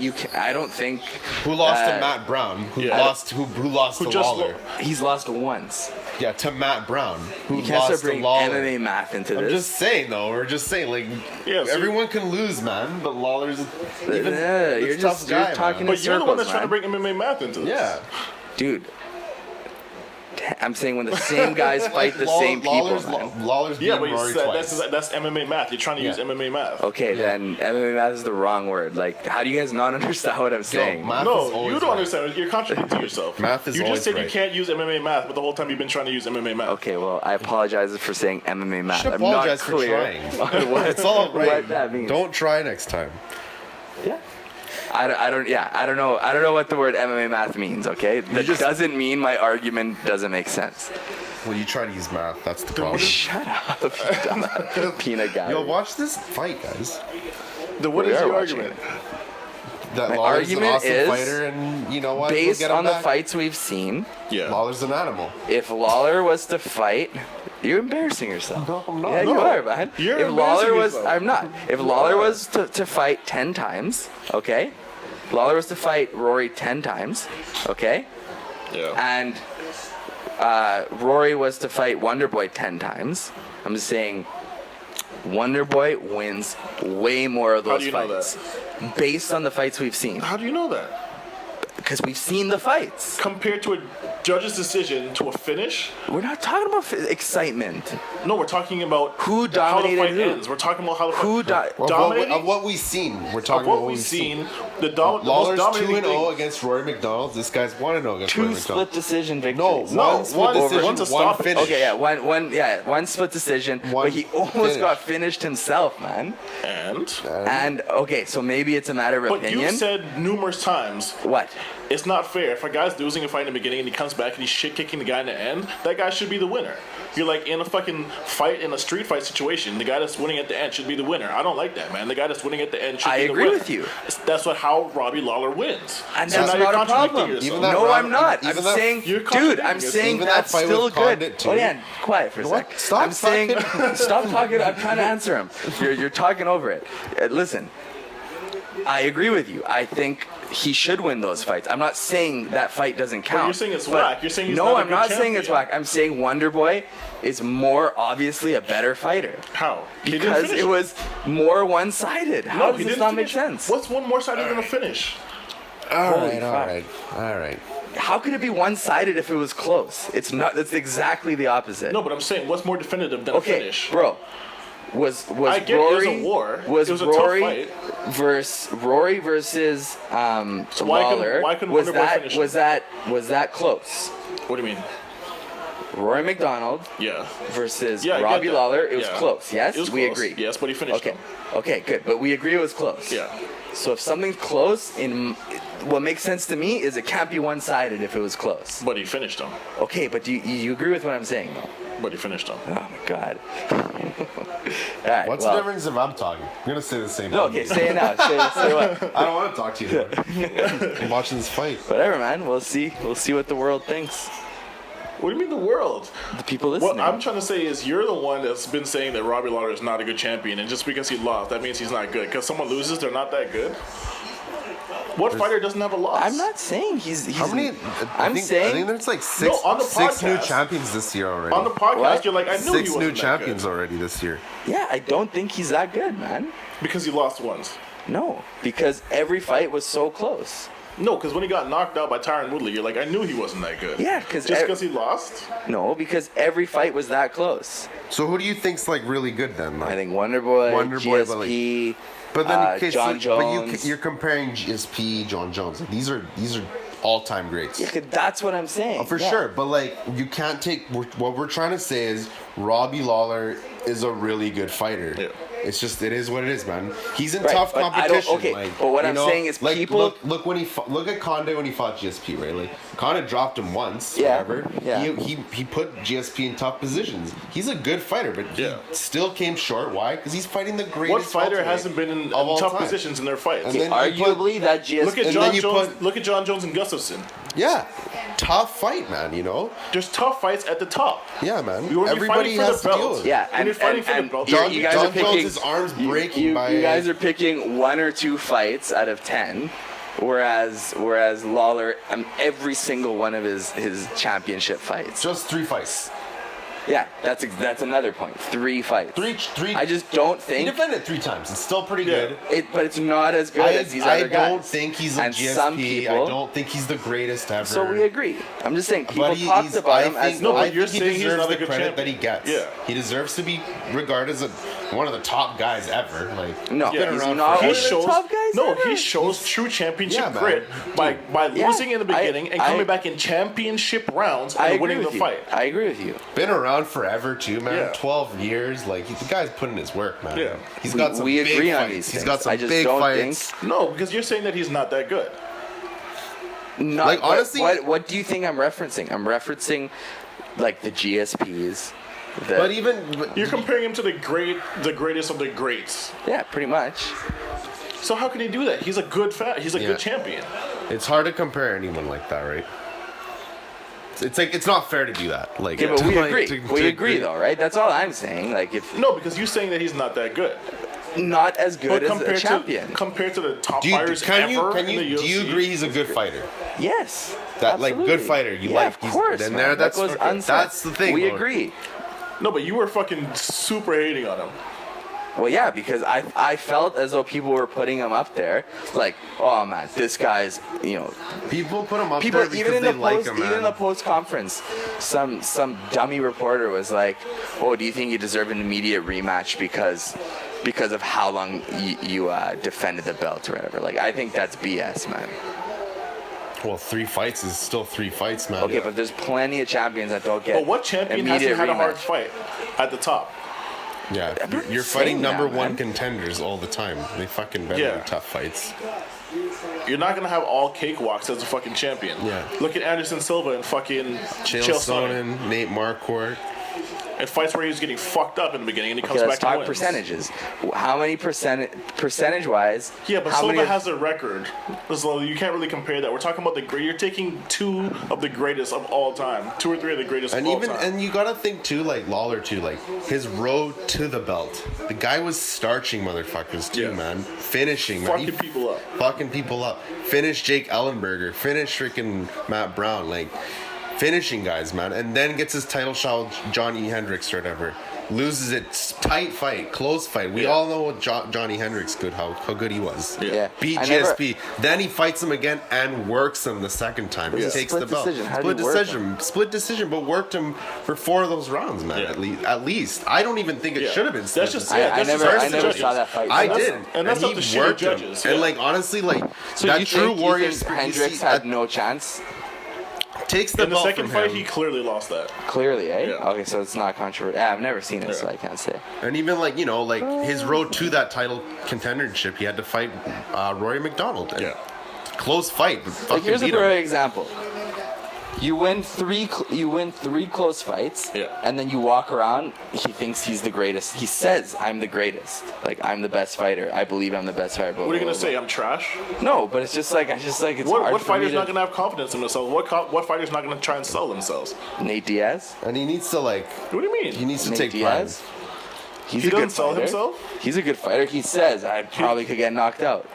don't think Who lost to uh, Matt Brown? Who Yeah. lost? Who lost Who to just Lawler? he's lost once. Yeah, to Matt Brown. Who You can't start lost to bringing Lawler? MMA math into I'm this. just saying, though. We're just saying, like, Yeah, so- everyone can lose, man. But Lawler's even Yeah, a you're tough just- guy, you're talking man. But you're the one circles, that's trying to man. bring MMA math into this. Yeah, Dude, I'm saying when the same guys fight the same people, man. Lawler's Yeah, beating but Rory twice. that's MMA math. You're trying to use MMA math. Okay, then MMA math is the wrong word. Like, how do you guys not understand what I'm saying? math is No, always you don't right. understand. You're contradicting yourself. Math is You always just said you right. can't use MMA math, but the whole time you've been trying to use MMA math. Okay, well, I apologize for saying MMA math. should I'm not apologize for clear trying. on what, It's all right. what that means. Don't try next time. Yeah. I don't know what the word MMA math means, okay? That doesn't mean my argument doesn't make sense. Well, you try to use math. That's the problem. Shut up, you dumb peanut guy. Yo, watch this fight, guys. Then what We is are your watching argument? That My Lawler's an argument awesome is, fighter, and you know what? We'll Based get him on the back. fights we've seen, Yeah. Lawler's an animal. if Lawler was to fight, you're embarrassing yourself. No, I'm not. Yeah, you No. are, man. You're if Lawler embarrassing was, yourself. I'm not. If Lawler was to fight 10 times, okay? Lawler was to fight Rory 10 times, okay? Yeah. And Rory was to fight Wonderboy 10 times. I'm just saying, Wonderboy wins way more of How those do you know fights. Based on the fights we've seen. How do you know that? Because we've seen the fights. Compared to a judge's decision to a finish? We're not talking about excitement. No, we're talking about Who how the dominated fight who? ends. We're talking about how the Who fight dominated? Of what we've seen, we're talking of about what what we've we've seen. seen. The most Lawler's dominating 2-0 thing. against Rory McDonald. This guy's 1-0 against Two Rory split McDonald. decision No, victories. one split one- decision, one's a one stoppage. finish. Okay, yeah, one split decision, One but he almost finish. got finished himself, man. And okay, so maybe it's a matter of But opinion. you've said numerous times, What? it's not fair. If a guy's losing a fight in the beginning and he comes back and he's shit kicking the guy in the end, that guy should be the winner. You're like in a fucking fight, in a street fight situation, the guy that's winning at the end should be the winner. I don't like that, man. The guy that's winning at the end should I be the agree winner. with you. That's how Robbie Lawler wins. And So that's now you're not a contradicting problem. yourself. Even that No, round- I'm not. even I'm that- saying, You're dude, contradicting I'm yourself. saying Even that that's fight still with good. Condit, too. Oh yeah, quiet for a What? sec. Stop I'm saying, talking. stop talking. I'm trying to answer him. You're talking over it. Listen, I agree with you. I think he should win those fights. I'm not saying that fight doesn't count. you're saying it's but whack. You're saying he's no, not a I'm good not saying it's champion. whack. I'm saying Wonderboy is more obviously a better fighter How? He didn't because finish it was more one-sided. How No, does he this didn't not make finish. sense? What's one more sided than a finish? All Holy right, fuck. all right. How could it be one-sided if it was close? It's not. That's exactly the opposite. No, but I'm saying what's more definitive than a Okay, finish? bro. Was I get it was Rory a war. was It was a tough Rory fight. Rory versus why couldn't- Lawler? why couldn't was Wonderboy that finish was that close? What do you mean? Rory McDonald Yeah. versus Yeah, I get Robbie that. Lawler. It was Yeah. close. Yes, It was we close. agree. Yes, but he finished Okay. him. Okay, good. But we agree it was close. Yeah. So if something's close, what makes sense to me is it can't be one-sided if it was close. But he finished him. Okay, but do you agree with what I'm saying though? But he finished him. Oh my god. All right. What's well, the difference if I'm talking? I'm gonna say the same No, thing. okay, say it now. Say what? I don't want to talk to you anymore. I'm watching this fight. Whatever, man. We'll see. We'll see what the world thinks. What do you mean the world? The people listening. What I'm trying to say is you're the one that's been saying that Robbie Lawler is not a good champion, and just because he lost, that means he's not good. Because someone loses, they're not that good. What fighter doesn't have a loss? I'm not saying he's How many? I think there's like six, No, on the six new podcast. champions this year already. On the podcast, What? you're like, I knew Six he wasn't new that champions good. already this year. Yeah, I don't think he's that good, man. Because he lost once. No, because every fight was so close. No, because when he got knocked out by Tyron Woodley, you're like, I knew he wasn't that good. Yeah, 'cause just because he lost. No, because every fight was that close. So who do you think's like really good then? Like, I think Wonderboy, Wonderboy, but, GSP, but then okay, John so, Jones. but you're comparing GSP, John Jones. Like, these are all-time greats. Yeah, 'cause that's what I'm saying. Oh, for Yeah. sure, but like you can't take what we're trying to say is Robbie Lawler is a really good fighter. Yeah. It's just it is what it is, man. He's in Right, tough but I don't- competition. okay, like, but what you I'm know, saying is like, people- look when look at Condé when he fought GSP, right? Like Condé dropped him once, Yeah, whatever. yeah. He put GSP in tough positions. He's a good fighter, but he Yeah. still came short. Why? Because he's fighting the greatest. What fighter welterweight hasn't been in of all tough time. positions in their fights? And then you put- Arguably, that GSP. Look at and John then you Jones. put- Look at John Jones and Gustafson. Yeah, tough fight, man. You know. There's tough fights at the top. Yeah, man. When you're Everybody fighting for has the to deal belt. with it. Yeah, When you're fighting for the belt. you're- you guys are John picking. Jones' arms breaking by. You guys are picking 1 or 2 fights out of 10, whereas Lawler, every single one of his championship fights. Just 3 fights. Yeah, that's another point. 3 fights. Three. I just don't He think defended 3 times. It's still pretty Yeah. good. but it's not as good as these other guys. I don't think he's a And GSP. some people, I don't think he's the greatest ever. So we agree. I'm just saying people But talked about him as No, though but you're he saying he's deserves not a the good credit champion. that he gets. Yeah. He deserves to be regarded as one of the top guys ever. Like, no, he's been he's around not forever. one of the top guys. No, ever. he shows true championship Yeah, man. grit by Yeah, losing in the beginning and I- coming back in championship rounds I and agree winning the with you. fight. I agree with you. Been around forever too, man. Yeah. 12 years. Like, the guy's putting his work, man. Yeah. He's got some We big agree fights. on these He's things. got some I just big don't fights. No, because you're saying that he's not that good. Not, Like, honestly- what do you think I'm referencing? I'm referencing like the GSPs. But even You're comparing him to the greatest of the greats. Yeah, pretty much. So how can he do that? He's a good He's a Yeah. good champion. it's hard to compare anyone like that, right? It's like, it's not fair to do that. Like, Yeah, but we like, agree. to- We to- agree, though, right? That's all I'm saying. Like, if No, because you're saying that he's not that good. not as good as a compared champion. compared to the top Do you, fighters can ever you, in the UFC, do you agree he's a good fighter? Yes. That, like, absolutely. good fighter, you yeah, like. Of He's- course. then man. there- that's- that goes okay, unsaid. that's the thing, We Lord. agree. No, but you were fucking super hating on him. Well, yeah, because I felt as though people were putting him up there, like, oh man, this guy's, People put him up people there because even in they the like post, him, even man. in the post conference, some dummy reporter was like, oh, do you think you deserve an immediate rematch because of how long you defended the belt or whatever? Like, I think that's BS, man. Well, 3 fights is still 3 fights, man. Okay, but there's plenty of champions that don't get. But what champion immediate hasn't had a hard rematch. fight at the top? Yeah, you're saying fighting that, number 1 man. contenders all the time. They fucking better Yeah. be tough fights. You're not gonna have all cakewalks as a fucking champion. Yeah. Look at Anderson Silva and fucking Chael Sonnen. Sonnen, Nate Marquardt. And fights where he was getting fucked up in the beginning and he Okay, comes let's back and talk wins. percentages. How many percentage-wise? Yeah, but how Silva many of- has a record. So you can't really compare that. We're talking about the great. You're taking 2 of the greatest of all time. 2 or 3 of the greatest And of all even time. and you gotta think too, like Lawler too, like his road to the belt. The guy was starching motherfuckers too, Yeah. man. Finishing, man. Fucking people up. Fucking people up. Finish Jake Ellenberger. Finish freaking Matt Brown. Like finishing guys, man. And then gets his title shot with Johnny Hendricks or whatever. Loses it, tight fight, close fight. We Yeah. all know what Johnny Hendricks how good he was. Yeah. Beat I GSP. Then he fights him again and works him the second time. He was a takes split the belt. decision. How did Split he work decision. Split decision, but worked him for 4 of those rounds, man. Yeah. At least. I don't even think it Yeah. should have been split That's just- decision. yeah, I that's never, just I never judges. saw that fight. I so- did, and that's he up to shitty worked him. judges, And yeah. like honestly, like So that you true think, warrior you think spirit, you Hendricks see, had no chance? takes the in the belt second from fight, him. he clearly lost that. Clearly, eh? Yeah. Okay, so it's not controversial. Yeah, I've never seen it, so Yeah. I can't say. And even like like his road to that title contendership, he had to fight Rory McDonald. And Yeah. close fight. But Like, fucking here's a beat him. great example. You win three close fights, Yeah. and then you walk around. He thinks he's the greatest. He says, "I'm the greatest. Like, I'm the best fighter. I believe I'm the best fighter." What are you gonna say? I'm trash. No, but it's just like it's What hard for me fighter's to. not gonna have confidence in themselves? What fighter's not gonna try and sell themselves? Nate Diaz. And he needs to like What do you mean? he needs to Nate take Diaz. He's He a good doesn't sell fighter. himself? He's a good fighter. He says, "I probably could get knocked out."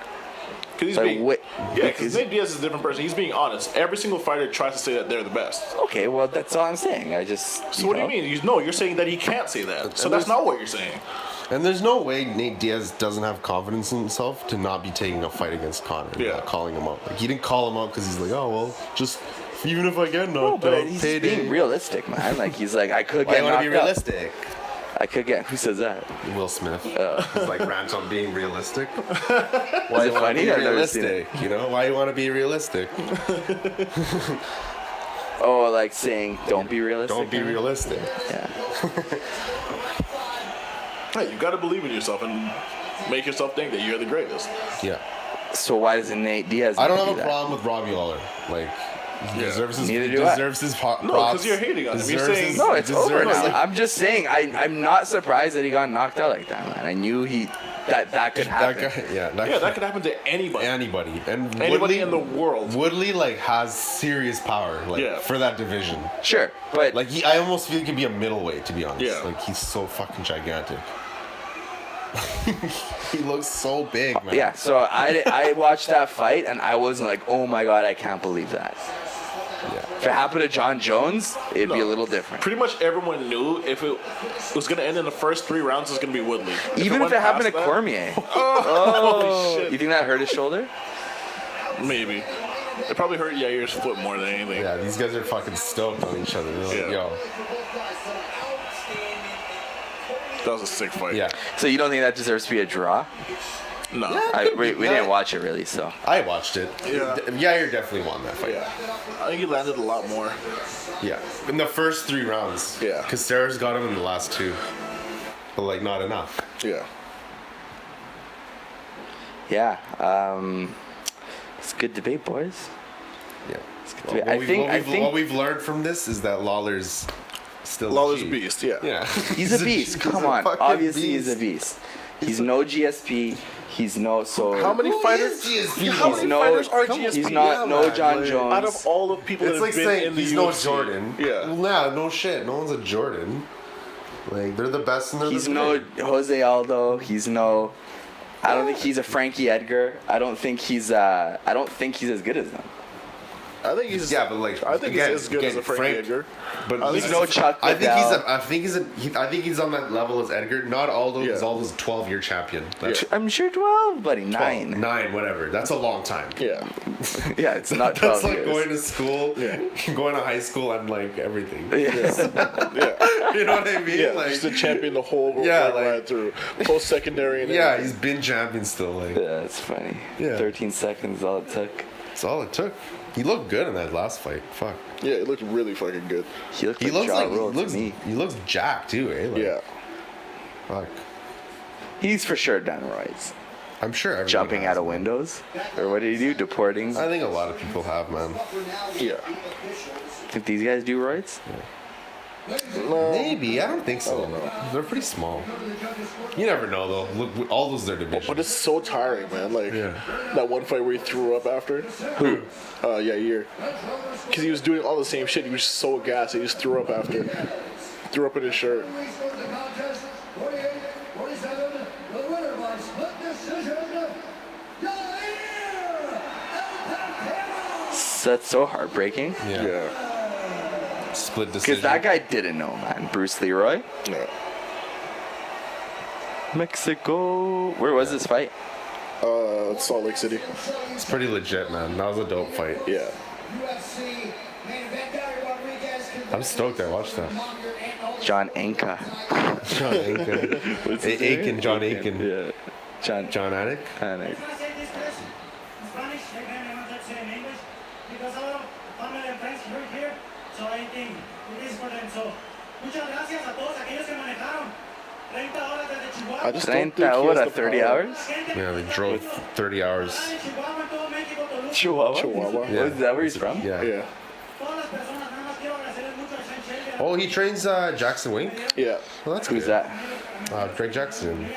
Because he's Like, being, wait, yeah, because- because Nate Diaz is a different person. He's being honest. Every single fighter tries to say that they're the best. Okay, well, that's all I'm saying. I just. So what do you mean? You're saying that he can't say that. So that's not what you're saying. And there's no way Nate Diaz doesn't have confidence in himself to not be taking a fight against Conor. Yeah. Not calling him out. Like he didn't call him out because he's like, oh well, just even if I get No, knocked but out, he's payday. being realistic, man. Like he's like, I could Why get you want knocked to be out. realistic? I could get. Who says that? Will Smith. Oh. He's like rant on being realistic. Why Is you it want to funny? be I've never seen realistic? You know why you want to be realistic? Oh, like saying, don't be realistic. Don't be kinda? realistic. Yeah. Hey, you got to believe in yourself and make yourself think that you're the greatest. Yeah. So why doesn't Nate Diaz? I don't need to have do a that? problem with Robbie Lawler. Like, he deserves his, Neither he do I. deserves his props. No, 'cause you're hating on him. You're Deserves saying- his- No, it's over deserves now. his- I'm just saying, I'm not surprised that he got knocked out like that, man. I knew that could happen. That guy, yeah, Yeah, that could happen to anybody. anybody. And Anybody Woodley, in the world. Woodley like has serious power, like Yeah. for that division. Sure, but Like I almost feel he could be a middleweight, to be honest. Yeah. Like he's so fucking gigantic. He looks so big, man. yeah. So I watched that fight and I wasn't like, oh my god, I can't believe that. Yeah. If it happened to John Jones, it'd be a little different. Pretty much everyone knew if it was going to end in the first 3 rounds, it was going to be Woodley. Even if it happened to Cormier. Holy shit. You think that hurt his shoulder? Maybe. It probably hurt Yair's foot more than anything. Yeah, these guys are fucking stoked on each other. They're like, Yeah. yo. That was a sick fight. Yeah. So you don't think that deserves to be a draw? No. We didn't watch it really, so. I watched it. Yeah. Yair definitely won that fight. Yeah. I think he landed a lot more. Yeah. In the first 3 rounds. Yeah. Because Sarah's got him in the last 2. But, like, not enough. Yeah. Yeah. It's a good debate, boys. Yeah. It's good debate. I think what we've learned from this is that Lawler's still Lawler's a G. beast, yeah. Yeah. he's a beast. Come on. fucking Obviously, beast. he's a beast. He's no GSP. He's no so. How many fighters? How many fighters are GSP? He's not no man, John like, Jones. Out of all the people It's that like have been saying in the he's UFC. no Jordan. Yeah. Well, nah, no shit. No one's a Jordan. Like, they're the best and they're He's the no best. Jose Aldo. He's no. I don't think he's a Frankie Edgar. I don't think he's as good as them. I think he's. Yeah, but like, I think again, he's as good as a Frankie Edgar. But He's no Chuck I think Liddell. I think he's on that level as Edgar. Not Aldo, because Yeah. Aldo's a 12-year champion. That's I'm sure 12, buddy. 9. 9, whatever. That's a long time. Yeah. Yeah, it's not 12 That's like years. going to school, Yeah. going to high school, and like everything. Yeah. You know what I mean? Yeah. Like, He's the champion the whole Yeah, right like- through. Post secondary and yeah, everything. he's been champion still. Like, Yeah, it's funny. Yeah. 13 seconds, all it took. that's all it took. He looked good in that last fight. Fuck. Yeah, it looked really fucking good. He looked He like looks Ja like Rule to me. he looks jacked too, eh? Like, Yeah. Fuck. He's for sure done roids. I'm sure everyone Jumping has, out of man. windows? Or what did he do? Deporting? I think a lot of people have, man. Yeah. Think these guys do roids? Maybe. I don't think so. They're pretty small. You never know, though. Look, all those their division. But it's so tiring, man. Like, Yeah. that one fight where he threw up after. Who? Yair. Because he was doing all the same shit. He was so gassed. He just threw up after. Threw up in his shirt. That's so heartbreaking. Yeah. Yeah. Split decision. Because that guy didn't know, man. Bruce Leroy? Yeah. Mexico. Where was this fight? Salt Lake City. It's pretty legit, man. That was a dope fight. Yeah. I'm stoked I watched that. John Anka. John Aiken. Aiken, John Aiken. Yeah. John John Anik? Anik. Spanish, they can say in English because our family and friends live here, so I think it is for them. So, muchas gracias a todos aquellos que manejaron 30 horas desde Chihuahua. I just don't think 30 he has horas, the 30 power. hours? Yeah, they drove 30 hours. Chihuahua en todo México, Toluca. Chihuahua? Chihuahua. Yeah. Is that where he's from? Yeah. Yeah. Todas las personas, nada más quiero agradecerles mucho a Sean Shelby, Oh, he trains Jackson Wink? Yeah. Well, that's Who's good. that? Greg Jackson.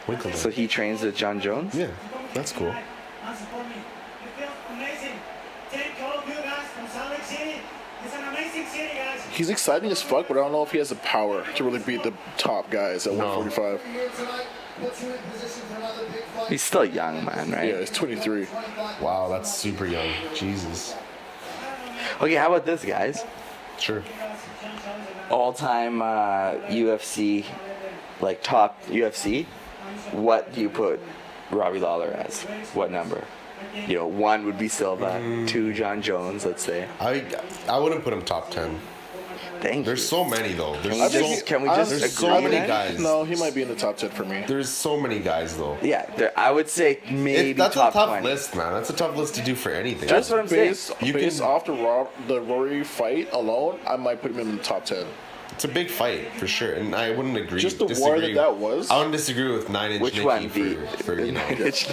Winkleman. So he trains with John Jones? Yeah, that's cool. and support me. It feels amazing. Thank all of you guys from Salt Lake City. It's an amazing city, guys. He's exciting as fuck, but I don't know if he has the power to really beat the top guys at 145. He's still young, man, right? Yeah, he's 23. Wow, that's super young. Jesus. Okay, how about this, guys? Sure. All-time UFC, like top UFC. What do you put Robbie Lawler as? What number? You know, 1 would be Silva, 2 John Jones, let's say. I wouldn't put him top 10. Thank There's you. so many, though. Can we There's just, can we just there's agree so many then? guys. No, he might be in the top 10 for me. There's so many guys, though. Yeah, I would say maybe That's a top tough 20. list, man. That's a tough list to do for anything. That's what I'm saying. Based off the Rory fight alone, I might put him in the top 10. It's a big fight, for sure. And I wouldn't agree. Just the war disagree. that was. I wouldn't disagree with 9-inch Which Nicky one? for you know, Which-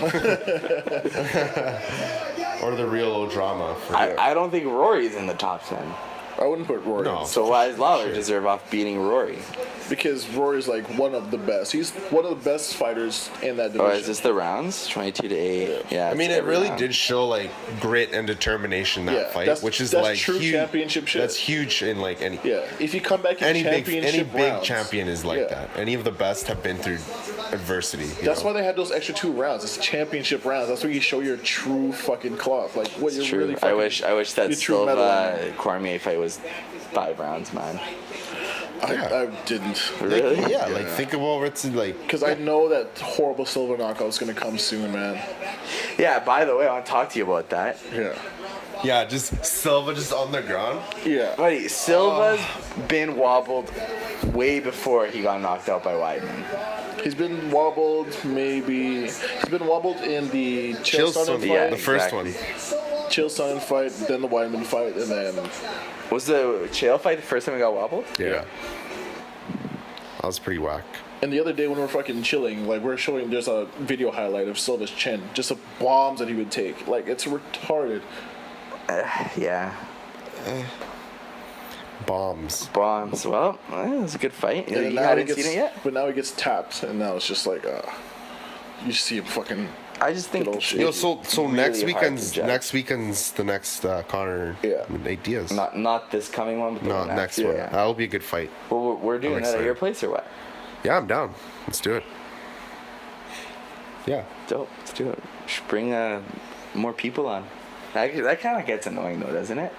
or the real old drama. For, I don't think Rory's in the top 10. I wouldn't put Rory. No. So why does Lawler deserve off beating Rory? Because Rory's like one of the best. He's one of the best fighters in that division. Oh, is this the rounds? 22 to 8. Yeah. I mean, it's it really every round. did show like grit and determination that Yeah, fight, that's- which is that's like true huge. championship shit. That's huge in like any Yeah, if you come back in any big championship any big rounds, champion is like yeah. that. Any of the best have been through adversity. That's why they had those extra 2 rounds. It's championship rounds. That's where you show your true fucking cloth. Like what you're True. really fucking. I wish that your true metal on Silva Cormier fight was 5 rounds, man. I didn't. Really? Yeah, like think about what's like. Because I know that horrible Silva knockout's gonna come soon, man. Yeah. By the way, I want to talk to you about that. Yeah. Yeah, just Silva just on the ground. Yeah. Buddy, Silva's been wobbled way before he got knocked out by Weidman. He's been wobbled, maybe. He's been wobbled in the Chael Sonnen fight. Yeah, the first exactly. one. Chael Sonnen fight, then the Weidman fight, and then. Was the Chael fight the first time he got wobbled? Yeah. That was pretty whack. And the other day when we were fucking chilling, like we're showing, there's a video highlight of Silva's chin, just the bombs that he would take. Like it's retarded. Yeah. Bombs. Well, it was a good fight. And You now hadn't he gets, seen it yet? But now he gets tapped, and now it's just like, you see him fucking. I just think Good old shit. Yo, so really next hard weekend's to judge. the next Connor Yeah. Nate Diaz. not this coming one, but the No, one next after. one. Yeah. That'll be a good fight. Well, we're doing I'm that at excited. your place or what? Yeah, I'm down. Let's do it. Yeah. Dope. Let's do it. Just bring more people on. That kind of gets annoying though, doesn't it?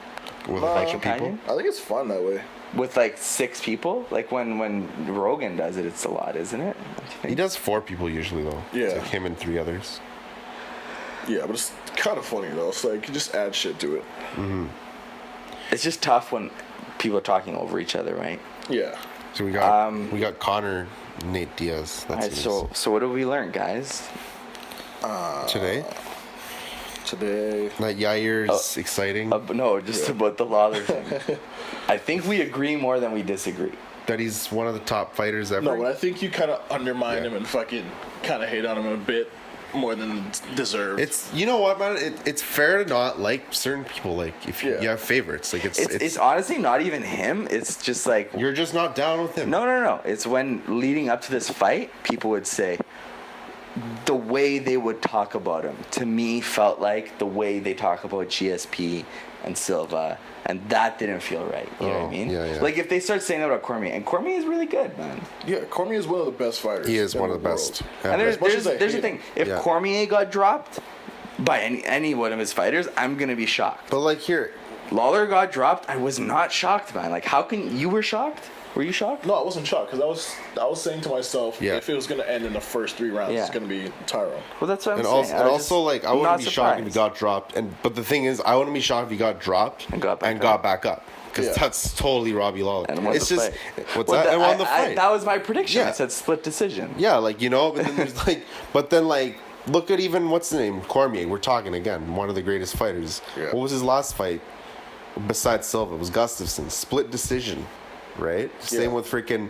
With a bunch of people. Companion? I think it's fun that way. With like 6 people, like when Rogan does it, it's a lot, isn't it? He does 4 people usually though. Yeah. It's like him and 3 others. Yeah, but it's kind of funny though. It's like you just add shit to it. It's just tough when people are talking over each other, right? Yeah. So we got Connor Nate Diaz. All That's right, so what have we learned, guys? today. Today. That Yair's exciting. No, just about the Lawler thing. I think we agree more than we disagree. That he's one of the top fighters ever. No, but I think you kind of undermine Yeah. him and fucking kind of hate on him a bit more than deserved. It's, you know what, man? It's fair to not like certain people. Like if you, Yeah. you have favorites, like It's honestly not even him. It's just like you're just not down with him. no. It's when leading up to this fight, people would say the way they would talk about him to me felt like the way they talk about GSP and Silva, and that didn't feel right. You know what I mean? Yeah. Like if they start saying that about Cormier, and Cormier is really good, man. yeah, Cormier is one of the best fighters. He is in one of the world. best. And ever. much as I there's the hate thing. him. If Yeah. Cormier got dropped by any one of his fighters, I'm gonna be shocked. But like here, Lawler got dropped. I was not shocked, man. Like, how can you were shocked? Were you shocked? No, I wasn't shocked because I was saying to myself, Yeah. if it was gonna end in the first 3 rounds, Yeah. it's gonna be Tyrone. Well, that's what I'm and saying. also, and also like I wouldn't be shocked if he surprised. got dropped. But the thing is, I wouldn't be shocked if he got dropped And got back got up. back up. Because Yeah. that's totally Robbie Lawler. And won It's the just fight. what's Well, that? And won the I- fight. that was my prediction. Yeah. I said split decision. Yeah, like, you know, but then there's like, but then like, look at even what's the name, Cormier. We're talking again, one of the greatest fighters. Yeah. What was his last fight besides Silva? It was Gustafsson, split decision, right? Same Yeah. with freaking,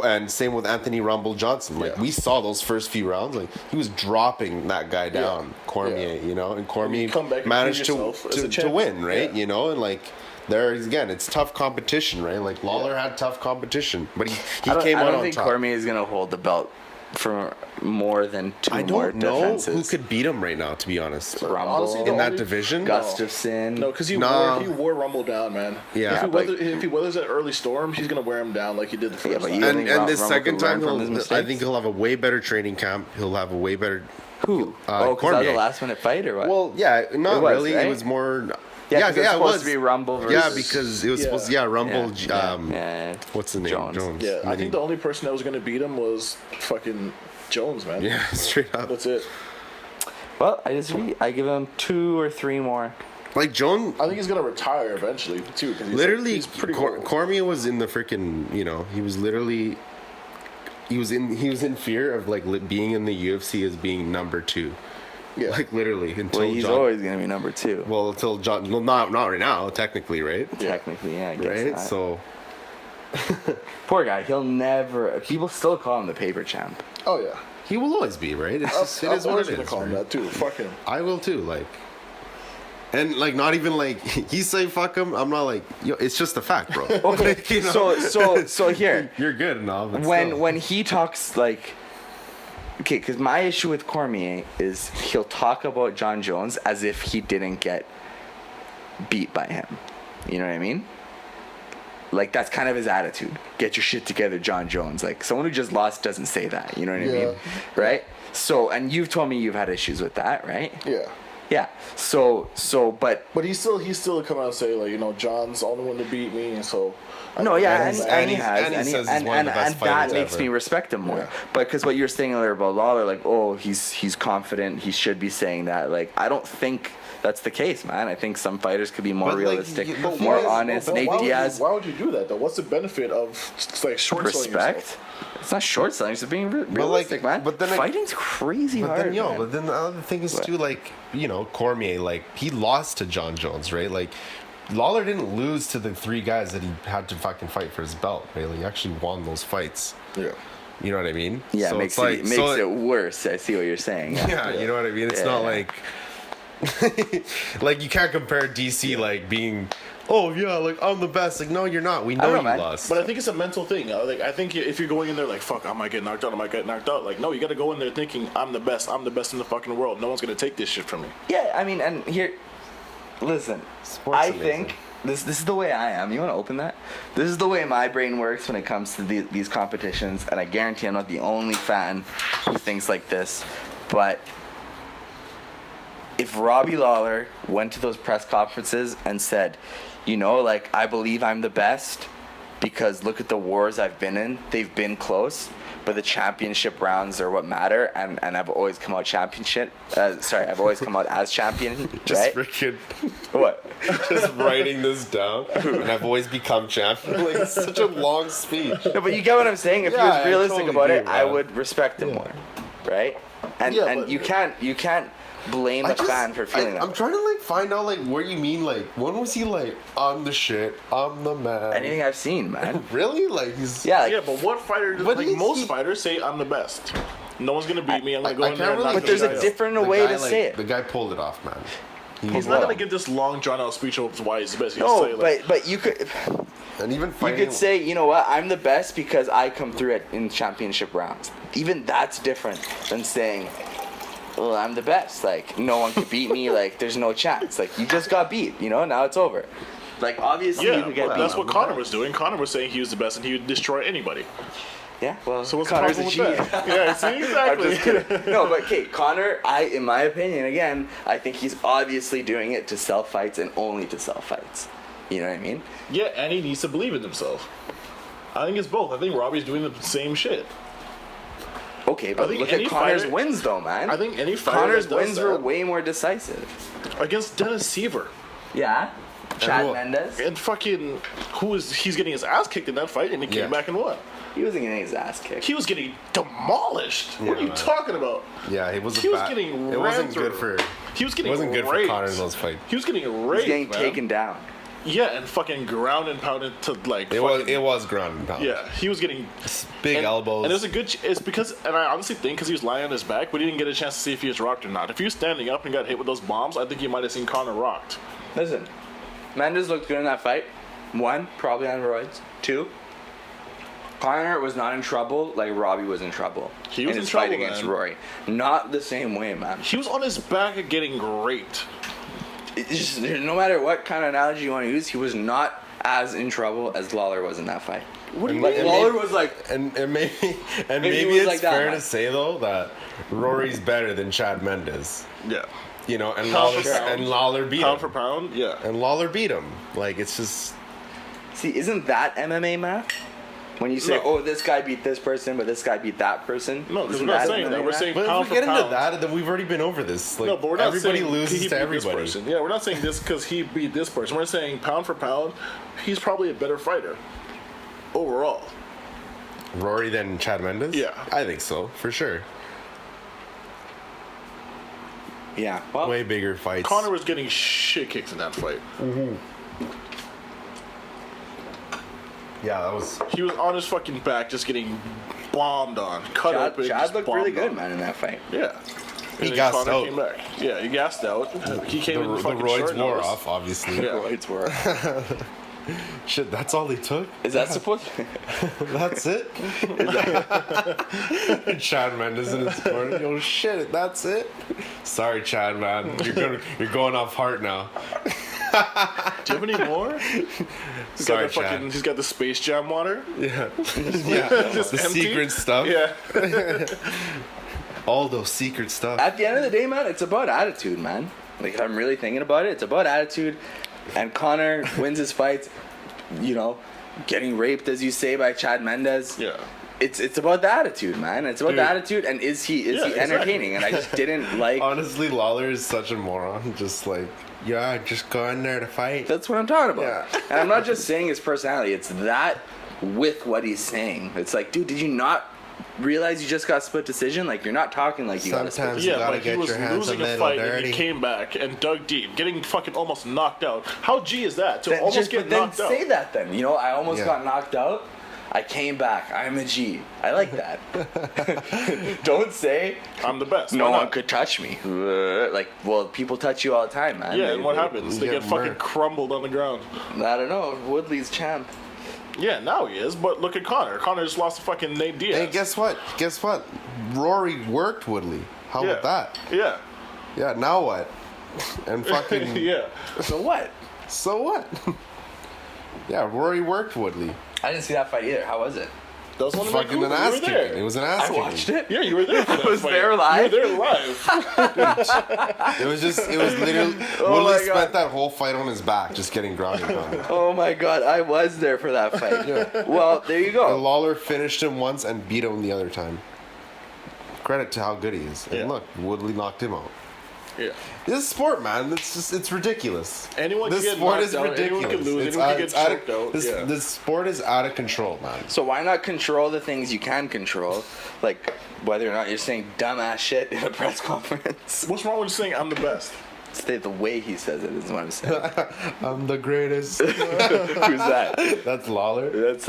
and same with Anthony Rumble Johnson. Like Yeah. we saw those first few rounds, like he was dropping that guy down, Yeah. Cormier, Yeah. you know, and Cormier come back and managed prove to yourself as a to champion. win, right? Yeah. You know, and like. There again, it's tough competition, right? Like Lawler had tough competition, but he I came don't out on think top. Cormier is gonna hold the belt for more than 2 I more don't know defenses. who could beat him right now, to be honest. Rumble, Honestly, the In that only- division, Gustafsson. No, because Nah. he wore Rumble down, man. Yeah, If he weathers that early storm, he's gonna wear him down like he did the first but time. you- and think and this Rumble second could learn time, from his I mistakes? think he'll have a way better training camp. He'll have a way better. Who? Uh, Oh, because that was Cormier. the last minute fight, or what? Well, yeah, not It was, really. right? It was more. Yeah, 'cause it was it supposed was to be Rumble Yeah, versus- because it was Yeah. supposed. Yeah, Rumble. Yeah. What's the name? Jones. Yeah, I think the only person that was gonna beat him was fucking Jones, man. Yeah, straight up. That's it. Well, I disagree. I give him 2 or 3 more. Like Jones. I think he's gonna retire eventually too. Cause Literally, he's pretty old. Cormier was in the freaking. You know, he was literally. He was in fear of like being in the UFC as being number 2. Yeah. Like literally until Well, he's John. always gonna be number 2. Well, until John. Well, not right now, technically, right? Technically, yeah. I guess Right. not. So Poor guy. He'll never. People still call him the paper champ. Oh yeah. he will always be right. It's just, it I'm is what always it gonna is. call him right? that too. Fuck him. I will too. Like, and like not even like he say fuck him. I'm not like yo. It's just a fact, bro. Like, you know? So here, You're good and all. But when still. when he talks like, okay, because my issue with Cormier is he'll talk about John Jones as if he didn't get beat by him. You know what I mean? Like, that's kind of his attitude. Get your shit together, John Jones. Like, someone who just lost doesn't say that. You know what I mean? Right? So, and you've told me you've had issues with that, right? Yeah. Yeah. So, but But he's still come out and say, like, you know, John's the only one to beat me, and so. no, yeah, And and he he has, says he's one of the best and that fighters makes ever. me respect him more. Yeah. But because what you're saying earlier about Lawler, like, oh, he's confident, he should be saying that. Like, I don't think that's the case, man. I think some fighters could be more But, like, realistic, but more why is- honest. But Nate Diaz, why would you do that, though? What's the benefit of, like, short selling respect. yourself? It's not short selling; it's just being realistic, man. but then, like, fighting's crazy But hard. then, man. but then the other thing is too, like, you know, Cormier, like, he lost to John Jones, right? Like, Lawler didn't lose to the 3 guys that he had to fucking fight for his belt, right? Like, he actually won those fights. Yeah. You know what I mean? Yeah, So it makes it's like, it makes it worse. I see what you're saying. Yeah, you know what I mean? It's not like like, you can't compare DC like being, oh yeah, like, I'm the best. Like, no, you're not. We know, know, you man. lost. But I think it's a mental thing. Like, I think if you're going in there like, fuck, I might get knocked out, I might get knocked out. Like, no, you got to go in there thinking, I'm the best in the fucking world. No one's going to take this shit from me. Yeah, I mean, and here, listen, Sports I amazing. think this is the way I am. You want to open that? This is the way my brain works when it comes to these competitions, and I guarantee I'm not the only fan who thinks like this. But if Robbie Lawler went to those press conferences and said, you know, like, I believe I'm the best because look at the wars I've been in, they've been close, but the championship rounds are what matter, and I've always come out I've always come out as champion, just right? freaking What? just writing this down, and I've always become champion. Like, it's such a long speech. No, but you get what I'm saying. If he Yeah, was I realistic totally about do, it, I man. would respect him more, right? And Yeah, and but- you can't blame a fan for feeling I'm that. trying to, like, find out, like, what you mean. Like, when was he like, I'm the shit, I'm the man? Anything I've seen, man. Really? Like, he's Yeah, like, Yeah, but what fighter, But like, he's- most he- fighters say, I'm the best. No one's going to beat me. I'm going to go I in there can't and really- knock but there's this a guy out. different the way guy, to like, say it. The guy pulled it off, man. He's not going to give this long, drawn-out speech of why he's the best. He'll No, say, like, but you could And even you fighting, could say, you know what, I'm the best because I come through it in championship rounds. Even that's different than saying, well, I'm the best. Like, no one could beat me. Like, there's no chance. Like, you just got beat. You know, now it's over. Like, obviously you yeah, could get beat. that's what Conor was doing. Conor was saying he was the best and he would destroy anybody. Yeah, well, So what's Conor's the a problem with G. that? Yeah, see, I'm exactly. just kidding. No, but okay, Connor, in my opinion, again, I think he's obviously doing it to sell fights and only to sell fights. You know what I mean? Yeah, and he needs to believe in himself. I think it's both. I think Robbie's doing the same shit. Okay, but think look at any Connor's fighter- wins, though, man. I think any fighter Connor's that does wins were that- way more decisive. Against Dennis Seaver. Yeah. Chad who- Mendes. And fucking, he's getting his ass kicked in that fight and he came Yeah. back and won. He wasn't getting his ass kicked. He was getting demolished. What are you man. talking about? yeah, it was. He was getting It wasn't ran good through. for. He was It getting wasn't good for raped. Conor in those fights. He was getting He's raped, getting man. taken down. Yeah, and fucking ground and pounded to like. It fucking, was ground and pound. Yeah, he was getting Big and, elbows. And it was a good. It's because, and I honestly think because he was lying on his back, we didn't get a chance to see if he was rocked or not. If he was standing up and got hit with those bombs, I think you might have seen Conor rocked. Listen, Mendes looked good in that fight. 1, probably on roids. 2, Conor was not in trouble like Robbie was in trouble. He was in in his trouble, fight against man. Rory. Not the same way, man. He was on his back getting raped. It's just, no matter what kind of analogy you want to use, he was not as in trouble as Lawler was in that fight. What do you Like mean? Lawler was like, And maybe Maybe he maybe was it's like that, fair man. to say though that Rory's better than Chad Mendes. Yeah. You know, and Pound Lawler for pound. and Lawler beat Pound him. for pound, yeah. And Lawler beat him. Like, it's just see, isn't that MMA math? When you say, No. oh, this guy beat this person, but this guy beat that person. No, because isn't we're not that saying MMA that. We're math? saying But pound if we for get into pound. that, then we've already been over this. Like, No, but we're not everybody saying loses he to beat everybody. This person. Yeah, we're not saying this because he beat this person. We're saying pound for pound, he's probably a better fighter overall. Rory than Chad Mendes? Yeah. I think so, for sure. Yeah. Well, Way bigger fights. Conor was getting shit kicked in that fight. Yeah, that was. He was on his fucking back, just getting bombed on, cut open. Chad just looked really bombed good, on. man, in that fight. Yeah. He And then gassed Conor out. Came back. Yeah, he gassed out. He came in The fucking roids short wore notice. off, obviously. Yeah. Roids were. Shit, that's all they took? Is that supposed? That's it? Chad Mendes in his corner. Yo, shit, that's it? Sorry, Chad, man. You're going off heart now. Do you have any more? Sorry, Chad. He's got the Space Jam water. Yeah. The empty. secret stuff. Yeah. All those secret stuff. At the end of the day, man, it's about attitude, man. Like, if I'm really thinking about it, it's about attitude. And Conor wins his fights, you know, getting raped, as you say, by Chad Mendes. Yeah. It's about the attitude, man. It's about the attitude, and is he entertaining? Exactly. And I just didn't like. Honestly, Lawler is such a moron. Just like, yeah, just go in there to fight. That's what I'm talking about. Yeah. And I'm not just saying his personality. It's that with what he's saying. It's like, dude, did you not realize you just got split decision? Like, you're not talking like you got a split Sometimes decision. you gotta but he get was your hands a losing a little fight and dirty. he came back and dug deep, getting fucking almost knocked out. How G is that? To Then almost get but then knocked out. say that then. You know, I almost Yeah. got knocked out. I came back. I'm a G. I like that. Don't say I'm the best. no Why one not? could touch me. Like, well, people touch you all the time, man. Yeah, and what happens? They get get fucking murked. crumbled on the ground. I don't know. Woodley's champ. Yeah, now he is, but look at Conor. Conor just lost to fucking Nate Diaz. Hey, guess what? Guess what? Rory worked Woodley. How yeah. about that? Yeah. Yeah, now what? And fucking. Yeah. So what? So what? Yeah, Rory worked Woodley. I didn't see that fight either. How was it? That was one of Fucking my an cool. ass You were kicking. there. It was an ass I kicking. watched it. Yeah, you were there for that was fight. there live? You were there live. It was literally. Oh Woodley my God. spent that whole fight on his back, just getting grounded on it. Oh my god, I was there for that fight. Well, there you And go. Lawler finished him once and beat him the other time. Credit to how good he is. And Yeah. look, Woodley knocked him out. Yeah. This sport, man, it's ridiculous. Anyone this can get sport knocked is out, ridiculous. anyone can lose, It's anyone can it's get out of- choked out, This, yeah. this sport is out of control, man. So why not control the things you can control? Like whether or not you're saying dumbass shit in a press conference. What's wrong with saying I'm the best? Say the way he says it is what I'm saying. I'm the greatest. Who's that? That's Lawler. That's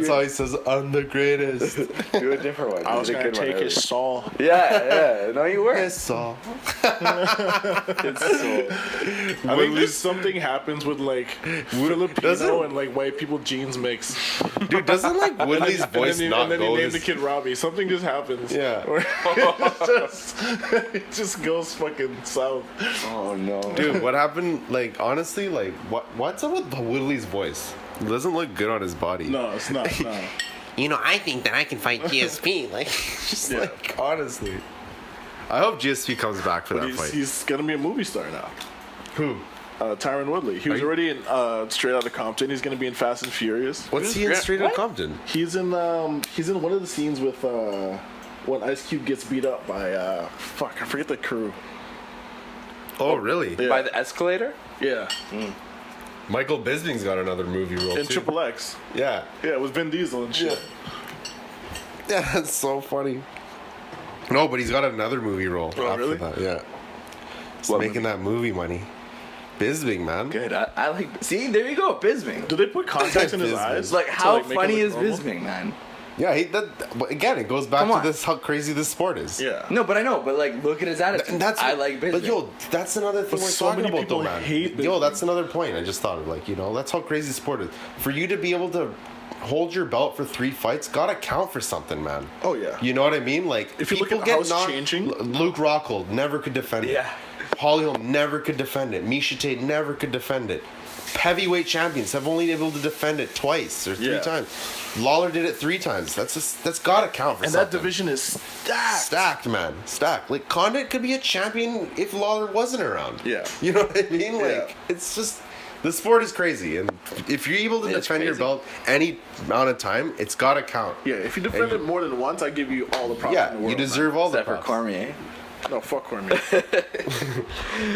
How he says, I'm the greatest. do a different one. I was Do a gonna good one. take his Saul. Yeah. No, you weren't. Yes, Saul. It's so. I think there's something happens with like Filipino doesn't- and like white people genes mix. Dude, doesn't like Woodley's voice and not then go he named this- the kid Robbie. Something just happens. Yeah. Where it just goes fucking south. Oh no. Dude, what happened? Like, honestly, like, what's up with Woodley's voice? It doesn't look good on his body. No, it's not. No. You know, I think that I can fight GSP. Like, just Yeah. like, honestly. I hope GSP comes back for that fight. He's gonna be a movie star now. Who? Tyron Woodley. He was already in Straight Outta Compton. He's gonna be in Fast and Furious. What's he in Straight Outta Compton? He's in one of the scenes with when Ice Cube gets beat up by I forget the crew. Oh, really? Yeah. By the escalator? Yeah, Michael Bisping's got another movie role, in too. Triple X. Yeah. Yeah, it was Vin Diesel and shit. Yeah, that's so funny. No, but he's got another movie role Oh, after really? that. Yeah. He's What making that movie money. Bisping, man. Good. I like. See, there you go, Bisbing. Do they put contacts in his Bisbing. eyes? Like, to, how make him funny look is normal? Bisbing, man? Yeah, but again, it goes back Come to on. this how crazy this sport is. Yeah. No, but I know. But like, look at his attitude. And that's I like Bisbing. But yo, that's another thing But we're so talking many about, though, people man. hate Yo, Bisbing. that's another point. I just thought of, like, you know, that's how crazy sport is. For you to be able to hold your belt for 3 fights, gotta count for something, man. Oh, yeah. You know what I mean? Like, If you look people at how get it's knocked- changing- Luke Rockhold never could defend it. Yeah. Holly Holm never could defend it. Misha Tate never could defend it. Heavyweight champions have only been able to defend it twice or 3 Yeah. times. Lawler did it 3 times. That's gotta count for And something. that division is stacked. Stacked, man. Stacked. Like, Condit could be a champion if Lawler wasn't around. Yeah. You know what I mean? Like, Yeah. it's just... The sport is crazy. And if you're able to It's defend your crazy. belt any amount of time, it's got to count. Yeah, if you defend it more than once, I give you all the props Yeah, in the world. you deserve all the Except for props. Cormier. Man. No, fuck Cormier.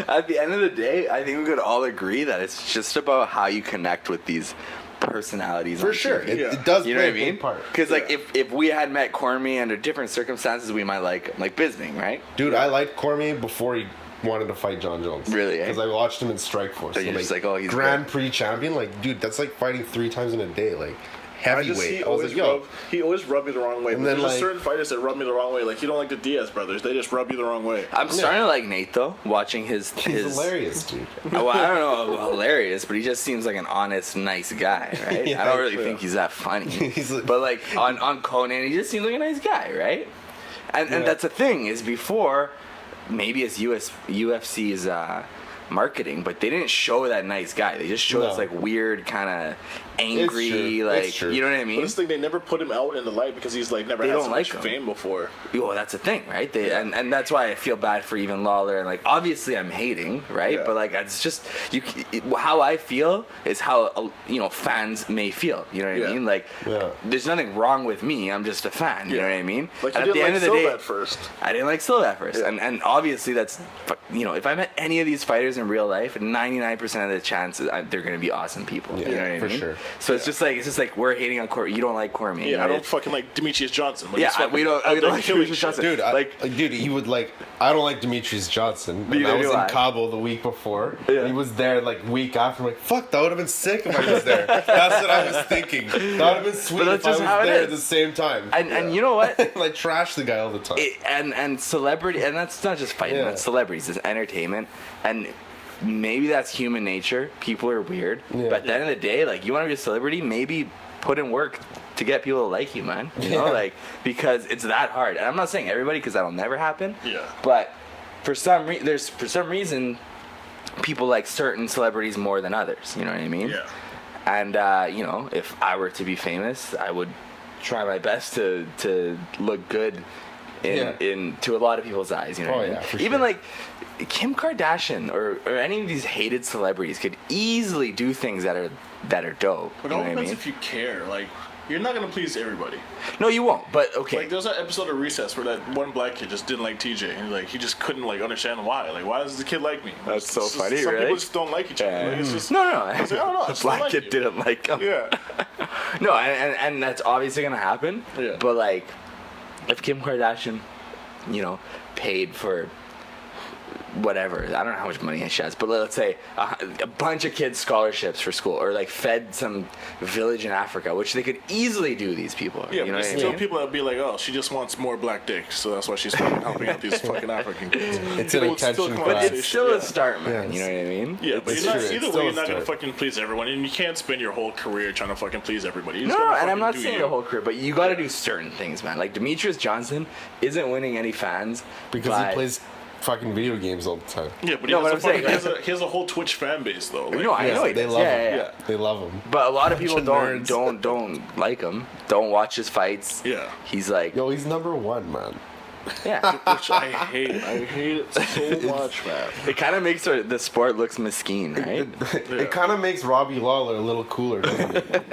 At the end of the day, I think we could all agree that it's just about how you connect with these personalities. For on sure. TV. It does You know play what I a big mean? part. Because like if we had met Cormier under different circumstances, we might like Bisbing, right? Dude, I liked Cormier before he wanted to fight John Jones. Really, eh? Because I watched him in Strikeforce. So you're just like, oh, he's Grand good. Prix champion. Like, dude, that's like fighting 3 times in a day. Like, He heavyweight. I was always like, yo. rubbed me the wrong way. And But then, there's just like- certain fighters that rub me the wrong way. Like, you don't like the Diaz brothers. They just rub you the wrong way. I'm starting to like Nate though, watching his He's hilarious, dude. Well, I don't know about hilarious, but he just seems like an honest, nice guy, right? Yeah, I don't really yeah. think he's that funny. He's like- but like on Conan, he just seems like a nice guy, right? And Yeah. that's the thing is before, maybe as UFC's marketing, but they didn't show that nice guy. They just showed this like weird kind of angry, true. like It's true. you know what I But mean? this thing, they never put him out in the light because he's like never They had don't so like much him. fame before. Well, that's the thing, right? And that's why I feel bad for even Lawler. And like, obviously, I'm hating, right? Yeah. But like, it's just how I feel is how fans may feel. You know what I Yeah. mean? Like, there's nothing wrong with me. I'm just a fan. You know what I mean? Like, And you at the didn't end like of the day, Silva at first. I didn't like Silva at first, and obviously that's if I met any of these fighters in real life, 99% of the chances they're gonna be awesome people. You know what I for mean? sure. So it's just like we're hating on Cormier. You don't like Cormier. Yeah, you know, I don't fucking like Demetrius Johnson. Like, he's fucking we don't. out We there don't like killing Demetrius shit. Johnson. Dude, like, he would like. I don't like Demetrius Johnson. And I Neither was do in I. Cabo the week before. Yeah. He was there like week after. I'm like, fuck, that would have been sick if I was there. That's what I was thinking. That would have been sweet that's if I just was how it there is. at the same time. and you know what? Like trash the guy all the time. And celebrity, and that's not just fighting. Yeah. That's celebrities. It's entertainment, and maybe that's human nature. People are weird, but at the end of the day, like you want to be a celebrity, maybe put in work to get people to like you, man. You know, like because it's that hard. And I'm not saying everybody, because that'll never happen. Yeah. But for some reason, people like certain celebrities more than others. You know what I mean? Yeah. And if I were to be famous, I would try my best to look good in to a lot of people's eyes. You know what I mean? for Even sure. like Kim Kardashian or any of these hated celebrities could easily do things that are dope. But You it know all what I depends mean? if you care. Like, you're not gonna please everybody. No, you won't. But okay. Like, there was that episode of Recess where that one black kid just didn't like TJ, and like he just couldn't like understand why. Like, why does the kid like me? That's so It's just- funny, Some really? people just don't like each other. Like, it's just no. It's like, I don't know. I The just don't black like kid you. didn't like him. Yeah. No, and that's obviously gonna happen. Yeah. But like, if Kim Kardashian, paid for whatever, I don't know how much money she has, but let's say a bunch of kids scholarships for school, or like fed some village in Africa, which they could easily do. These people, Yeah, you know but what there's I still mean? people that be like, oh, she just wants more black dick, so that's why she's fucking helping out these fucking African kids. It's an People would still attention come grab. out and It's say still shit. a start, man. Yes. You know what I mean? Yeah, but It's you're not, true. It's either still way, a you're not gonna start. fucking please everyone, and you can't spend your whole career trying to fucking please everybody. You just No, gotta and I'm fucking not do saying you. the whole career, but you got to do certain things, man. Like Demetrius Johnson isn't winning any fans because by- he plays fucking video games all the time. Yeah, but No, he, but has I'm a fucking, saying, he has a whole Twitch fan base though. Like, No, I know he they does. love Yeah, him. yeah, yeah. They love him. But a lot of people of nerds. don't like him. Don't watch his fights. Yeah. He's like, Yo, he's number one, man. yeah. which I hate. I hate it so much, man. It kind of makes the sport looks mesquine, right? It kind of makes Robbie Lawler a little cooler, doesn't it?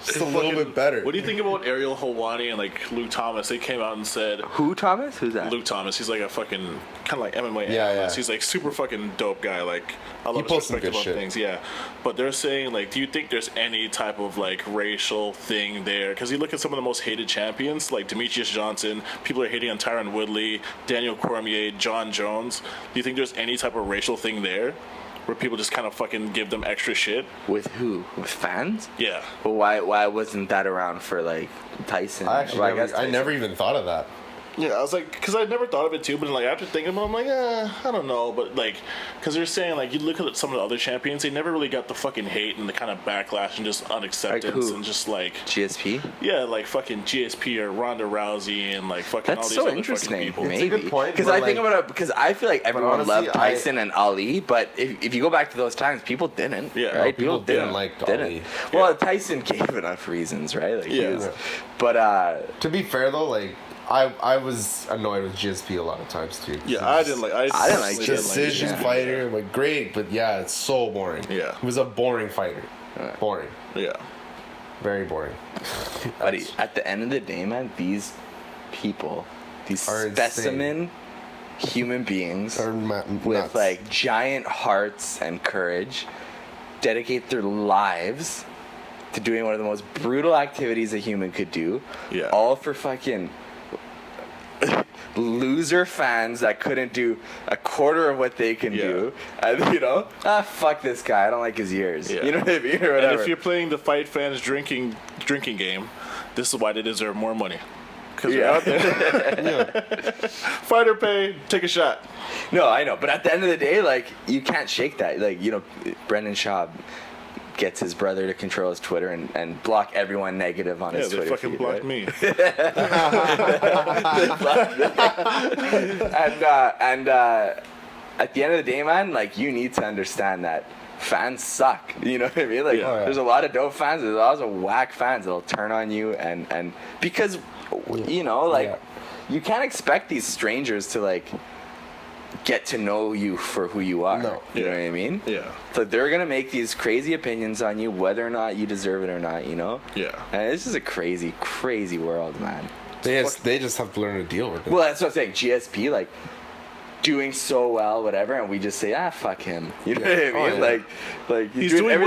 Just a little bit better. What do you think about Ariel Helwani and like Luke Thomas? They came out and said Who, Thomas? Who's that? Luke Thomas. He's like a fucking kind of like MMA Yeah, analyst. yeah. He's like super fucking dope guy. Like I love his posts some perspective good on shit. things. Yeah, but they're saying like, do you think there's any type of like racial thing there? Because you look at some of the most hated champions, like Demetrius Johnson. People are hating on Tyron Woodley, Daniel Cormier, John Jones. Do you think there's any type of racial thing there? Where people just kind of fucking give them extra shit? With who? With fans? Yeah. Well, why wasn't that around for like Tyson? I actually Well, never, I Tyson. never even thought of that. Yeah, I was like, because I never thought of it too, but like after thinking about it, I'm like, I don't know, but like, because they're saying like, you look at some of the other champions, they never really got the fucking hate and the kind of backlash and just unacceptance Like who? and just like, GSP? yeah, like fucking GSP or Ronda Rousey and like fucking all That's these so other fucking interesting. people. It's a Maybe good point, because but, I think like- about it because I feel like everyone honestly, loved Tyson and Ali, but if you go back to those times, people didn't. Yeah. right? No, people didn't like Ali. Well, Tyson gave enough reasons, right? Like, he Yeah. was, but To be fair though, like I was annoyed with GSP a lot of times too. Yeah, I didn't like. I didn't like personally Decision Yeah. fighter, like great, but yeah, it's so boring. Yeah. He was a boring fighter. Boring. Yeah. Very boring. buddy, at the end of the day, man, these people, these Are insane. specimen human beings Or with nuts. like giant hearts and courage dedicate their lives to doing one of the most brutal activities a human could do. Yeah. All for fucking loser fans that couldn't do a quarter of what they can Yeah. do. And fuck this guy. I don't like his ears. Yeah. You know what I mean? Or And whatever. if you're playing the fight fans drinking game, this is why they deserve more money. Because you're out there. Fighter pay, take a shot. No, I know, but at the end of the day, like, you can't shake that. Like, Brendan Schaub gets his brother to control his Twitter and block everyone negative on Yeah, his they Twitter fucking feed, blocked right? me. at the end of the day, man, like, you need to understand that fans suck. You know what I mean? Like, Yeah. Oh, yeah. there's a lot of dope fans. There's also whack fans that'll turn on you, and because, you know, like, you can't expect these strangers to, like, get to know you for who you are. No. You know what I mean? Yeah. So they're gonna make these crazy opinions on you, whether or not you deserve it or not. You know? Yeah. And it's just a crazy, crazy world, man. They just have to learn to deal with it. Well, that's what I'm saying. GSP, like, doing so well, whatever, and we just say, fuck him. You know what I mean? Oh, yeah. Like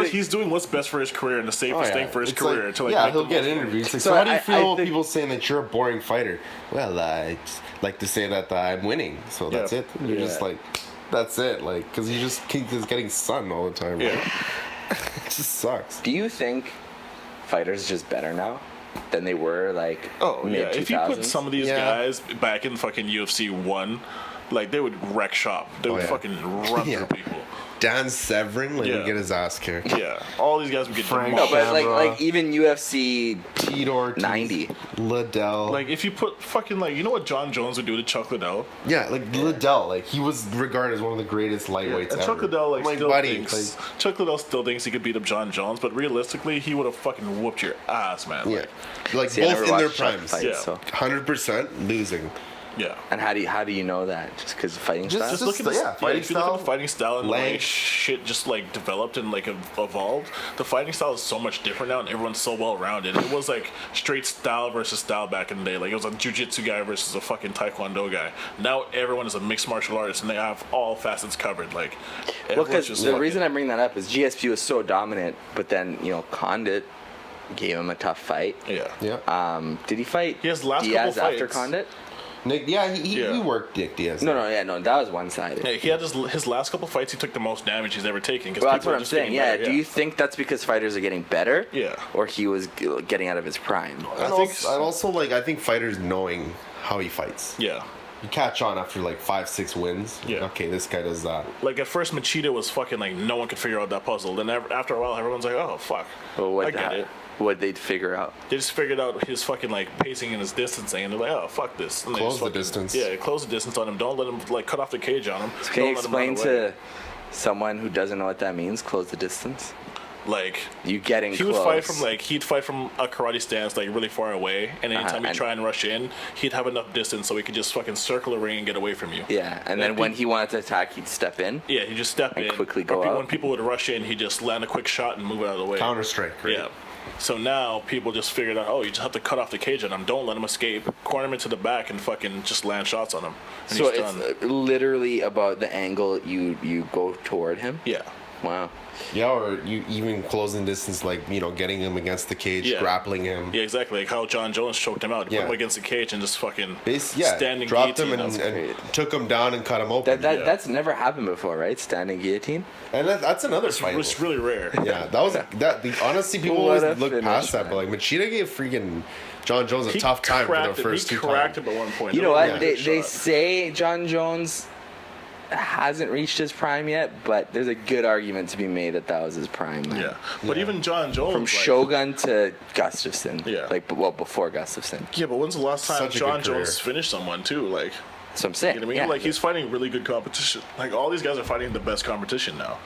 He's doing what's best for his career and the safest thing for his It's career. like, to, like, yeah, make he'll the get most money. interviews. Like, So so how do you I feel think- people saying that you're a boring fighter? Well, I just like to say that I'm winning, so that's Yeah. it. You're just Yeah. like, that's it. Like, because you just keep just getting sun all the time. Yeah. It just sucks. Do you think fighters are just better now than they were, like, Oh yeah, mid-2000s? if you put some of these Yeah. guys back in fucking UFC 1, like, they would wreck shop. They would yeah. fucking run Yeah. through people. Dan Severin, like, Yeah. would get his ass kicked. Yeah, all these guys would get Frank No, demolished. but Shamrock. like even UFC Tito, 90. Liddell. Like, if you put fucking, like, you know what John Jones would do to Chuck Liddell? yeah, like Liddell, like he was regarded as one of the greatest lightweights And ever. Chuck Liddell, like, I'm still buddy, thinks like, Chuck Liddell still thinks he could beat up John Jones, but realistically, he would have fucking whooped your ass, man. yeah, like See, I both never in their watched Chuck primes. fight, Yeah. so. 100% losing. Yeah. And how do you know that? Just because of fighting Just- style? Just Just look at the- the, yeah, yeah, fighting if you look at style, the fighting style and the way length. shit just, like, developed and, like, evolved, the fighting style is so much different now, and everyone's so well rounded. It was like straight style versus style back in the day. Like, it was a jiu-jitsu guy versus a fucking taekwondo guy. Now everyone is a mixed martial artist, and they have all facets covered. Like, Well, everyone's because just the fucking- reason I bring that up is GSP was so dominant, but then, you know, Condit gave him a tough fight. Yeah. Yeah. Did he fight He has last Diaz couple after fights. Condit? Nick, yeah, he Yeah. worked Nick Diaz. No, that was one-sided. Yeah, he had his last couple fights. He took the most damage he's ever taken. 'Cause Well, that's people what are I'm just saying. getting Yeah. better, Do you think that's because fighters are getting better? Yeah. Or he was getting out of his prime? And I think also like I think fighters knowing how he fights. Yeah. You catch on after like 5-6 wins. Yeah. Okay, this guy does that. Like, at first, Machida was fucking, like, no one could figure out that puzzle. Then after a while, everyone's like, oh, fuck. Well, I get it. What they'd figure out? They just figured out his fucking, like, pacing and his distancing, and they're like, oh, fuck this. And they Close just the fucking- distance. Yeah, close the distance on him. Don't let him, like, cut off the cage on him. Can you Don't let him run explain away. to someone who doesn't know what that means? Close the distance. Like, You getting he close. would fight from, like, he'd fight from a karate stance, like, really far away, and anytime he'd and- try and rush in, he'd have enough distance so he could just fucking circle the ring and get away from you. Yeah, and then And when pe- he wanted to attack, he'd step in. Yeah, he'd just step And in. quickly go or out. When people would rush in, he'd just land a quick shot and move out of the way. Counter strike, right? Yeah. So now people just figured out, oh, you just have to cut off the cage on him. Don't let him escape. Corner him into the back and fucking just land shots on him. And So he's it's done. literally about the angle you go toward him. Yeah. Wow. Yeah, or you even closing distance, like, you know, getting him against the cage, Yeah. grappling him. Yeah, exactly. Like how John Jones choked him out. Put Yeah. him against the cage and just fucking Yeah, standing dropped him guillotine. and took him down and cut him open. That that's never happened before, right? Standing guillotine. and that's another fight. It's really rare. Yeah, that was honestly people What always a look finish, past that, man. but like Machida gave freaking John Jones a He tough time for cracked the first He two cracked times. him at one point. You know That what? was a They good shot. say John Jones hasn't reached his prime yet, but there's a good argument to be made that was his prime. Man. Yeah. But even John Jones. From like, Shogun to Gustafsson. Yeah. Like, well, before Gustafsson. Yeah, but when's the last time Such a John good career. Jones finished someone too? Like, That's what I'm saying. you know what I mean? Yeah. Like, he's fighting really good competition. Like, all these guys are fighting the best competition now.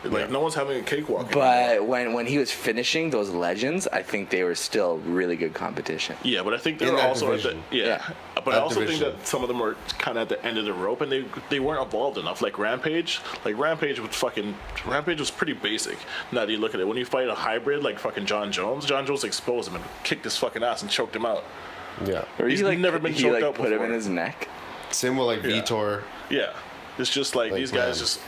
Like, no one's having a cakewalk. anymore. But when he was finishing those legends, I think they were still really good competition. Yeah, but I think they In were that also division. at the yeah. Yeah. But I That also division. think that some of them were kind of at the end of the rope, and they weren't evolved enough. Like Rampage was pretty basic. Now that you look at it, when you fight a hybrid like fucking John Jones exposed him and kicked his fucking ass and choked him out. Yeah, Or He's never been he choked like out put him before. in his neck. same with like Yeah. Vitor. Yeah, it's just like these guys man. just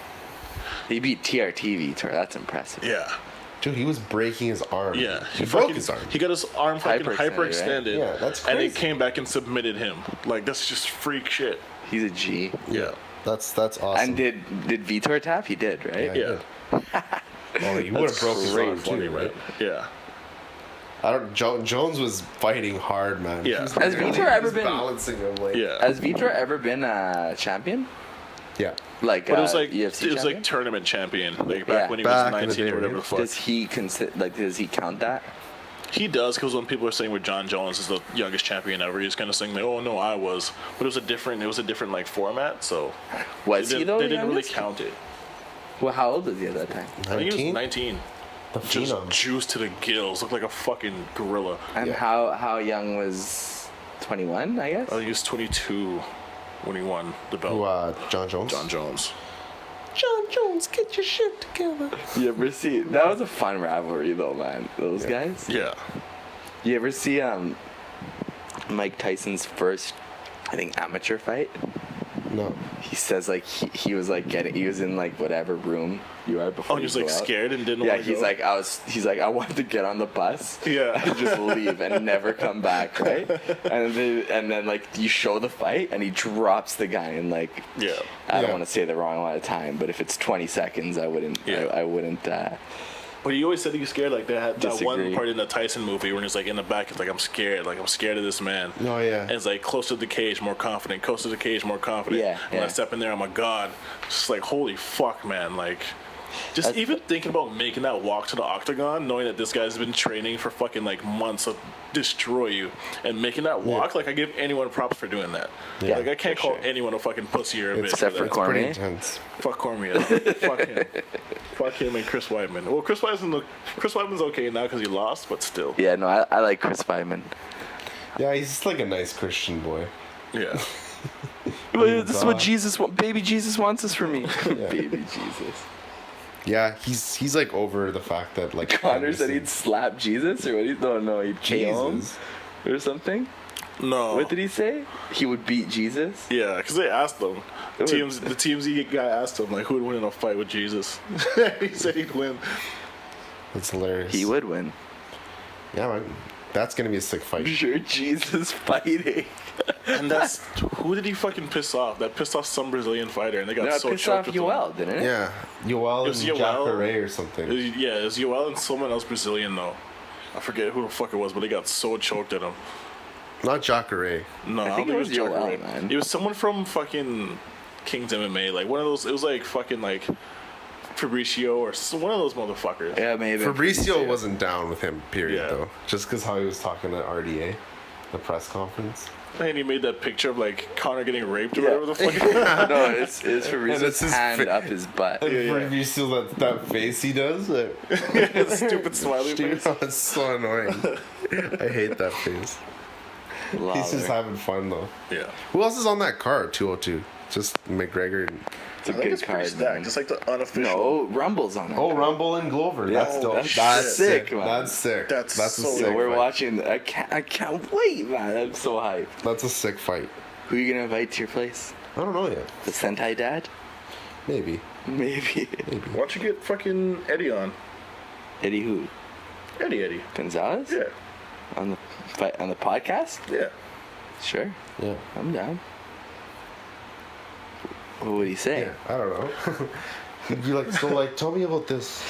He beat TRT Vitor. That's impressive. yeah. Dude, he was breaking his arm. Yeah, he broke fucking- his arm. He got his arm fucking Hyperextended, hyperextended, right? Yeah, that's and he crazy. came back and submitted him. Like, that's just freak shit. He's a G. Yeah, That's awesome. And did Vitor tap? He did, right? he yeah. did. Oh, he would have broke his arm crazy, too, right? Yeah. Jones was fighting hard, man. Yeah. He was Has literally Vitor ever just been- balancing him? Like, Yeah. Has Vitor ever been a champion? yeah. Like, But it was like UFC it was champion? like tournament champion, like back Yeah. when he Back was in the 19 day, or whatever right? the fuck. Does he does he count that? He does, because when people are saying where John Jones is the youngest champion ever, he's kind of saying like, "Oh no, I was," but it was a different like format, so Was he though? they didn't really youngest? count it. Well, how old was he at that time? I think he was 19? 19. The Just phenom. juiced to the gills, looked like a fucking gorilla. And Yeah. how young was 21? I guess. I think he was 22 when he won the belt. Who, John Jones? John Jones. John Jones, get your shit together. You ever see? That was a fun rivalry though, man. Those guys. Yeah. You ever see Mike Tyson's first, I think, amateur fight? No. He says like he was like he was in like whatever room you are before. Oh, he was you like go out. scared and didn't Yeah, want to he's go. like I wanted to get on the bus. Yeah. And just leave and never come back, right? and then like you show the fight and he drops the guy in like Yeah. I don't Yeah. want to say the wrong amount of time, but if it's 20 seconds, I wouldn't. Yeah. I wouldn't. But he always said he was scared. Like they had that one Disagree. part in the Tyson movie when he's like in the back, he's like, "I'm scared. Like I'm scared of this man." Oh, yeah. And it's like close to the cage, more confident. Close to the cage, more confident. Yeah, When I yeah. step in there, I'm like, God, just like holy fuck, man. Like, just That's- even thinking about making that walk to the octagon, knowing that this guy's been training for fucking like months to destroy you, and making that walk, like I give anyone props for doing that. Yeah, Like I can't for call sure. anyone a fucking pussy or a bitch. Except for that. It's pretty Cormier. intense. Fuck Cormier. Fuck him. Fuck him and Chris Weidman. Well, Chris Weidman's okay now because he lost, but still. Yeah, no, I like Chris Weidman. Yeah, he's just like a nice Christian boy. Yeah. Well, this is what God. baby Jesus wants us for me. Baby Jesus. Yeah, he's like over the fact that like Connor said Anderson- he'd slap Jesus, or what? He'd KO him Jesus. or something. No. What did he say? He would beat Jesus. Yeah, because they asked him. The TMZ guy asked him, like, who would win in a fight with Jesus? He said he'd win. That's hilarious. He would win. Yeah, man. That's gonna be a sick fight. Sure, Jesus fighting. And that's who did he fucking piss off? That pissed off some Brazilian fighter, and they got No, so pissed choked off with him. Yoel, didn't it? Yeah, Yoel It and was Yoel. Jacare or It something. was, yeah, it was Yoel and someone else Brazilian though. I forget who the fuck it was, but they got so choked at him. Not Jacare. No, I, think don't it was Yoel, Jacare. man. It was someone from fucking King's MMA, like one of those. It was like fucking like Fabricio or one of those motherfuckers. Yeah, maybe. Fabricio wasn't down with him, period, Yeah. though. Just because how he was talking at RDA, the press conference. And he made that picture of like Connor getting raped or Yeah. whatever the fuck. No, it's And Fabrice's it's his hand fa- up his butt. And yeah. Fabricio, that face he does, like, Stupid smiley dude, face. it's so annoying. I hate that face. He's just having fun, though. Yeah. Who else is on that card, 202? Just McGregor and... It's a I think good it's pretty card, stacked. man. Just like the unofficial. No, Rumble's on it. Oh, Rumble and Glover. Yeah, That's dope. that's That's sick, sick, man. That's sick. That's a so sick So we're fight. watching. I can't wait, man. I'm so hyped. That's a sick fight. Who are you gonna invite to your place? I don't know yet. The Sentai Dad? Maybe. Maybe. Why don't you get fucking Eddie on? Eddie who? Eddie. Gonzalez? Yeah. On the podcast? Yeah. Sure. Yeah. I'm down. What would he say? Yeah, I don't know. He'd be like, so like, tell me about this.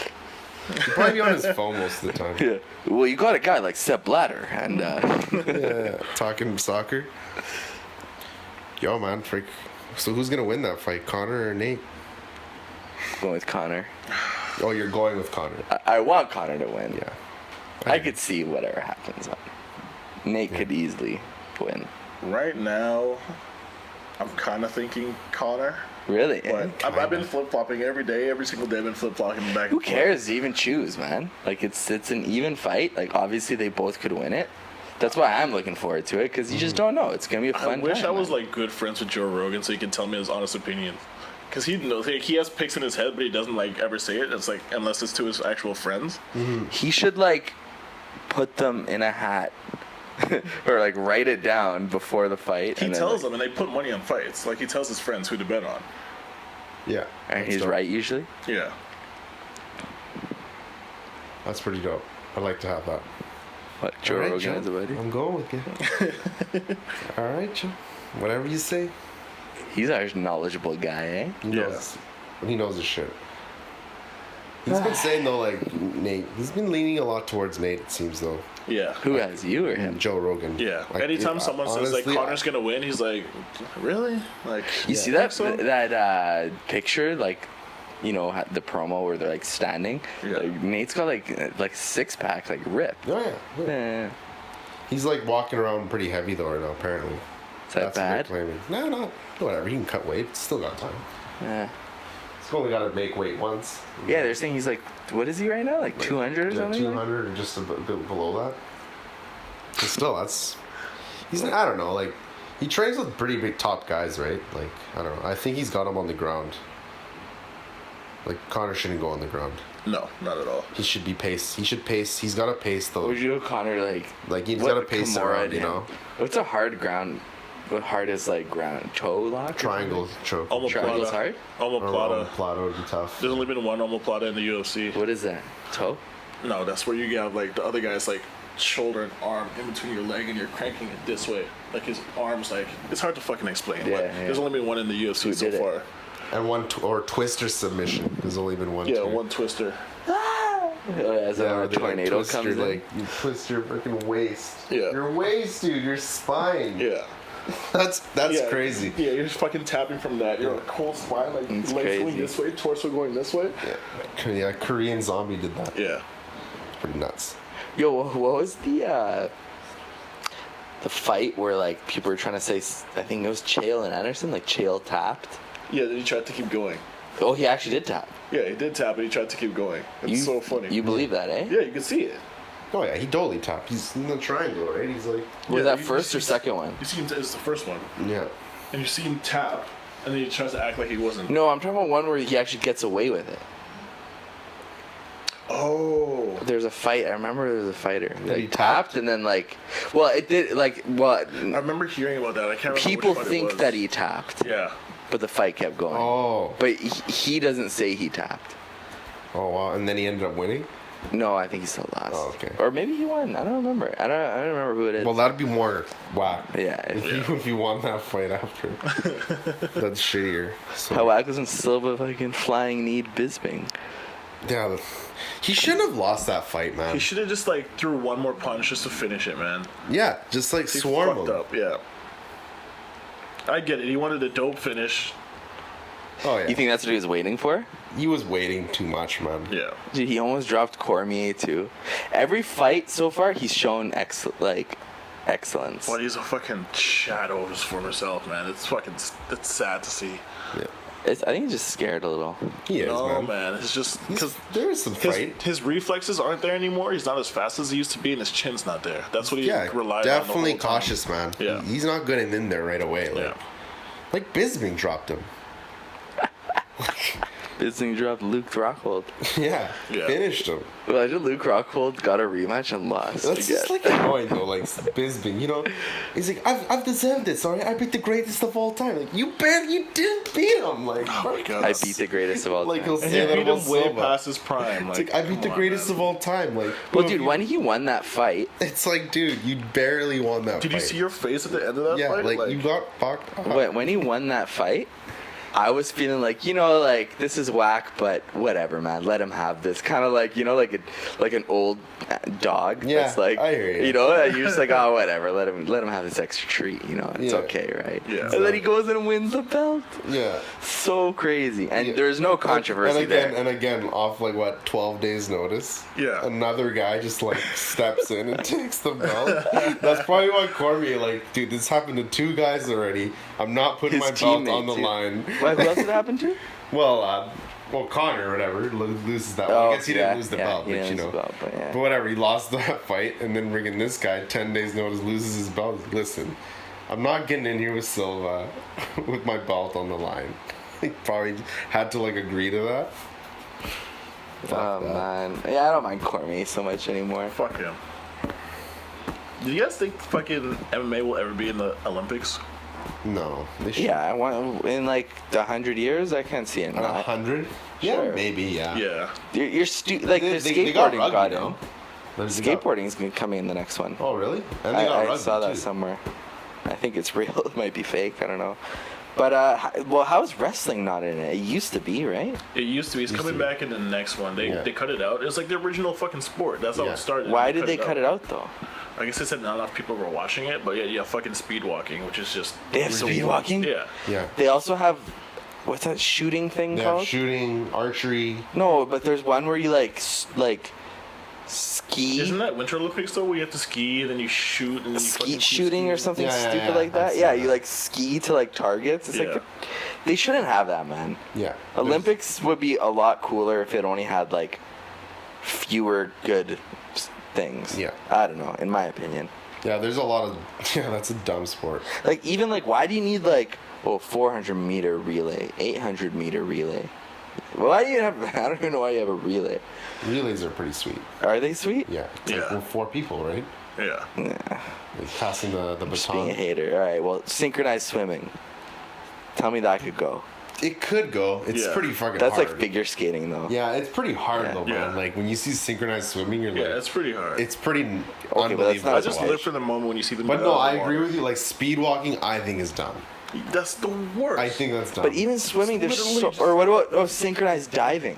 He'd probably be on his phone most of the time. Yeah. Well, you got a guy like Sepp Blatter, and Yeah, talking soccer. Yo, man, freak. So who's gonna win that fight, Connor or Nate? going with Connor. Oh, you're going with Connor. I want Connor to win. Yeah. I could see whatever happens. Nate could easily win. Right now, I'm kind of thinking Connor. Really? But I've been flip flopping every day, every single day. I've been flip flopping back. Who and forth. cares to even choose, man? Like it's an even fight. Like obviously they both could win it. That's why I'm looking forward to it because you just don't know. It's gonna be a I fun. wish time, I was man. like good friends with Joe Rogan so he can tell me his honest opinion. Because he knows he has picks in his head, but he doesn't like ever say it. It's like unless it's to his actual friends. He should like put them in a hat or like write it down before the fight. He and then, tells like, them, and they put money on fights. Like he tells his friends who to bet on. Yeah. and that's he's dope. right usually. Yeah. That's pretty dope. I'd like to have that. What Joe All right, Rogan Joe. is a buddy. I'm going with you. All right, Joe. Whatever you say. He's our knowledgeable guy, eh? He Yeah. knows. He knows his shit. He's been saying though, like Nate. He's been leaning a lot towards Nate. It seems though. Yeah. Who has you or him? Joe Rogan. Yeah. Like, Anytime someone says like honestly, Connor's gonna win, he's like, really? Like You see that so? that picture like you know, the promo where they're like standing. Yeah. Like, Nate's got like 6-pack, like ripped. Oh yeah. Eh, He's like walking around pretty heavy though right now. Apparently. is that What they're bad? claiming. No, whatever. He can cut weight. Still got time. Yeah. He's only got to make weight once. Yeah, they're saying he's like, what is he right now? Like 200 or Yeah, something? 200 or just a bit below that. But still, he's I don't know, like, he trains with pretty big top guys, right? Like, I don't know. I think he's got him on the ground. Like, Connor shouldn't go on the ground. No, not at all. He should be pace. He should pace. He's got to pace though. Would you know Connor like He's what got to pace Kimura around, did? you know. What's a hard ground? What hardest like ground? Toe lock? Triangle choke. Triangle's hard? Omoplata. Omoplata would be tough. There's only been one omoplata in the UFC. What is that? Toe? No, that's where you have like the other guy's like shoulder and arm in between your leg and you're cranking it this way. Like his arm's like, it's hard to fucking explain. Yeah, but yeah. There's only been one in the UFC Who so did it? far. And one or twister submission. There's only been one. Yeah, too. one twister. As Yeah, a they, like, tornado twist comes your, in. like, you twist your freaking waist. Yeah. Your waist, dude. Your spine. Yeah. That's Yeah. crazy. Yeah, you're just fucking tapping from that. You're like whole spine, like It's legs crazy. going this way, torso going this way. Yeah, Korean Zombie did that. Yeah. Pretty nuts. Yo, what was the fight where like people were trying to say? I think it was Chael and Anderson. Like Chael tapped. Yeah, then he tried to keep going. Oh, he actually did tap. Yeah, he did tap, but he tried to keep going. It's so funny. You believe that, eh? Yeah, you can see it. Oh yeah, he totally tapped. He's in the triangle, right? He's like, Was Yeah, that you first or see- second one? You see him, it's the first one. yeah. And you see him tap, and then he tries to act like he wasn't. No, I'm talking about one where he actually gets away with it. Oh. There's a fight. I remember there was a fighter that he tapped, and then like, well, it did like what? I remember hearing about that. I can't remember People which fight it think was. that he tapped, Yeah. but the fight kept going. Oh. But he doesn't say he tapped. Oh wow. And then he ended up winning. No, I think he still lost. Oh, okay. Or maybe he won. I don't remember. I don't remember who it is. Well, that'd be more whack. Yeah. If you won that fight after. That's shittier. So, How whack was when Silva fucking flying kneed Bisping? yeah. He shouldn't have lost that fight, man. He should have just like threw one more punch just to finish it, man. Yeah, just like He swarm fucked him. up, yeah. I get it. He wanted a dope finish. Oh yeah. You think that's what he was waiting for? He was waiting too much, man. Yeah. Dude, he almost dropped Cormier too. Every fight so far, he's shown excellence. But he's a fucking shadow of his former self, man. It's sad to see. Yeah. I think he's just scared a little. He is, No, man. man. It's just because There is some fight. his reflexes aren't there anymore. He's not as fast as he used to be, and his chin's not there. That's what he Yeah, relied definitely on. The whole time. cautious, man. Yeah. He's not getting in there right away. Yeah. Like Bisping dropped him. Bisping dropped Luke Rockhold. Yeah, Yeah. finished him. Imagine Luke Rockhold got a rematch and lost. That's again. just like annoying though, like Bisping, you know? He's like, I've deserved it, sorry, I beat the greatest of all time. Like, you didn't beat him. Like, Oh my god. I beat the greatest of all Like, time. he'll And say he that beat about him way Silva. past his prime. It's like, I beat the come on, greatest man. of all time. Like, Well, dude, when he won that fight, it's like, dude, you barely won that Did fight. you see your face at the end of that Yeah, fight? like, you got fucked up. when he won that fight, I was feeling like, you know, like this is whack, but whatever, man. Let him have this. Kind of like, you know, like an old dog. Yeah, that's like, I hear you. You know, and you're just like, oh, whatever. Let him have this extra treat. You know, it's Yeah. okay, right? Yeah. And then he goes and wins the belt. Yeah. So crazy, and Yeah. there's no controversy and again, off like what 12 days notice. Yeah. Another guy just like steps in and takes the belt. That's probably why Cormier like, dude, this happened to 2 guys already. I'm not putting His my belt teammate, on the too. line. Why, who else did it happen to? Well, Connor or whatever loses that one. I guess he didn't lose the belt, he but didn't you lose know. the belt, but yeah. But whatever, he lost that fight, and then bringing this guy 10 days notice loses his belt. Listen, I'm not getting in here with Silva with my belt on the line. He probably had to like agree to that. Oh man, yeah, I don't mind Cormier so much anymore. Fuck him. Do you guys think fucking MMA will ever be in the Olympics? No, they should. Yeah, I want in like the 100 years, I can't see it not. 100? Yeah, Sure. maybe. Yeah. Yeah. You're like the They got skateboarding rugby, got no? in. They got- Skateboarding's gonna come in the next one. Oh, really? And they got I rugby, saw that too. somewhere. I think it's real. It might be fake. I don't know. But how's wrestling not in it? It used to be, right? It used to be. It's coming to be. back in the next one. They cut it out. It was like the original fucking sport. That's how Yeah. it started. Why did they cut it out though? I guess they said not enough people were watching it, but yeah, fucking speed walking, which is just They have speed Ridiculous. walking. yeah. Yeah. They also have what's that shooting thing They have called? shooting, archery. No, but there's one where you like ski. Isn't that Winter Olympics though, where you have to ski and then you shoot and then you Skeet fucking shooting or ski? something Yeah, yeah, stupid yeah, like I've that. seen Yeah, that. you like ski to like targets. It's Yeah. like they shouldn't have that, man. Yeah. Olympics would be a lot cooler if it only had like fewer good things. Yeah. I don't know, in my opinion. Yeah, there's a lot of. Yeah, that's a dumb sport. Like even like why do you need like 400-meter relay, 800-meter relay? Why do you have? I don't even know why you have a relay. Relays are pretty sweet. Are they sweet? Yeah. It's like Yeah. we're 4 people, right? Yeah. Like passing the Just being a baton. hater. All right. Well, synchronized swimming. Tell me that could go. It could go. It's Yeah. pretty fucking That's hard. like figure skating though. Yeah, it's pretty hard Yeah. though, man. Yeah. Like when you see synchronized swimming, you're Yeah, like, it's pretty hard. it's pretty but that's unbelievable. not I to just watch. live for the moment when you see them. But get no, out of I the agree water. with you. Like speed walking, I think is dumb. That's the worst. I think that's dumb. But even swimming, there's literally so. just- Or what about synchronized diving?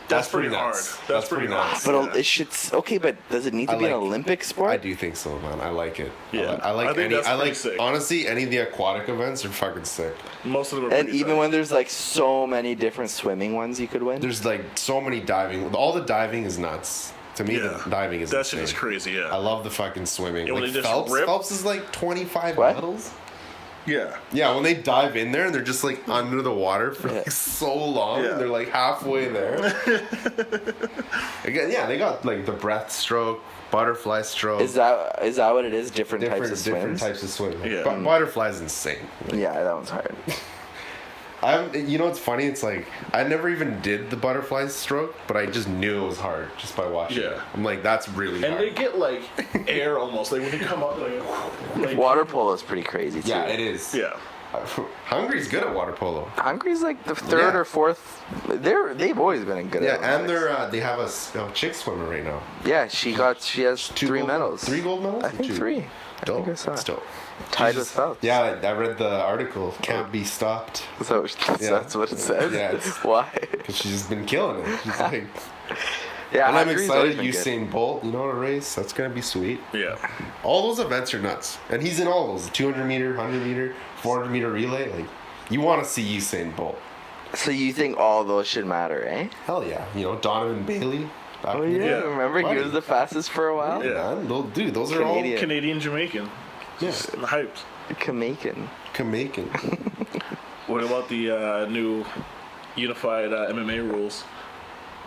that's pretty nuts. hard. That's pretty nuts. But Yeah. it should. Okay, but does it need to I be an like- Olympic sport? I do think so, man. I like it. Yeah. I like I think any. that's I pretty like sick. honestly any of the aquatic events are fucking sick. Most of them are And pretty even sick. when there's like so many different swimming ones you could win. There's like so many diving. All the diving is nuts. To me, Yeah. the diving is that insane. shit is crazy. Yeah. I love the fucking swimming. Yeah, when Like they just Phelps. rip- Phelps is like 25 What? medals. Yeah. Yeah, when they dive in there and they're just like under the water for Yeah. like so long, Yeah. and they're like halfway there. Again, yeah, they got like the breaststroke, butterfly stroke, Is that what it is? Different types of different swims. types of swim. Yeah. But butterfly's insane. Yeah, that one's hard. You know what's funny? It's like I never even did the butterfly stroke, but I just knew it was hard just by watching. Yeah. it. I'm like, that's really And hard. they get like air almost like when you come up like Water polo is pretty crazy too. Yeah, it is. yeah. Hungary's good at water polo. Hungary's like the third Yeah. or fourth. They've always been good Yeah, at and Olympics. they have a chick swimmer right now. Yeah, she has 3 gold- medals. 3 gold medals? I think Two? 3. Dope. I think I saw. It's dope. Tied with Phelps. Yeah, I read the article. Can't be stopped. So Yeah. that's what it says. Yeah, it's- Why? Because she's just been killing it. She's like, Yeah, and I'm Hungary's always excited. been good. Usain Bolt, you know what a race? That's gonna be sweet. Yeah. All those events are nuts, and he's in all those: 200 meter, 100 meter, 400 meter relay. Like, you want to see Usain Bolt? So you think all those should matter, eh? Hell yeah! You know Donovan Bailey. back Oh in the yeah, day. remember he Buddy. was the fastest for a while. Yeah, man. Dude, those are Canadian. all Canadian Jamaican. yeah, Hyped. Jamaican. Jamaican. What about the new unified MMA rules?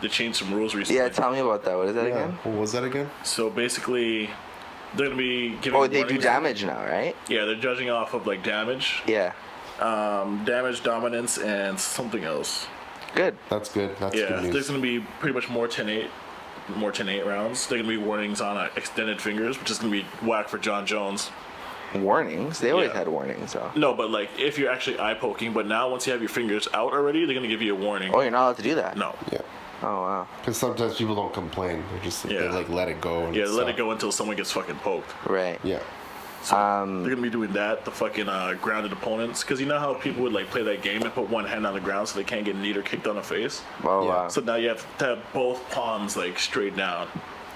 They changed some rules recently. Yeah, tell me about that. What is that Yeah. again? What was that again? So basically, they're gonna be giving. Oh, they do warnings. damage now, right? Yeah, they're judging off of like damage, Yeah. damage, dominance, and something else. Good. That's good. That's Yeah, good there's news. gonna be pretty much more 10-8 rounds. They're gonna be warnings on extended fingers, which is gonna be whack for John Jones. Warnings. They always Yeah. had warnings, though. No, but like if you're actually eye poking, but now once you have your fingers out already, they're gonna give you a warning. Oh, you're not allowed to do that. No. Yeah, Oh wow. because sometimes people don't complain. They're just they Yeah. like let it go. And Yeah, let it stop. go until someone gets fucking poked. Right. Yeah. They're gonna be doing that. The fucking grounded opponents, because you know how people would like play that game and put one hand on the ground so they can't get kneed or kicked on the face. Oh Yeah. wow. So now you have to have both palms like straight down.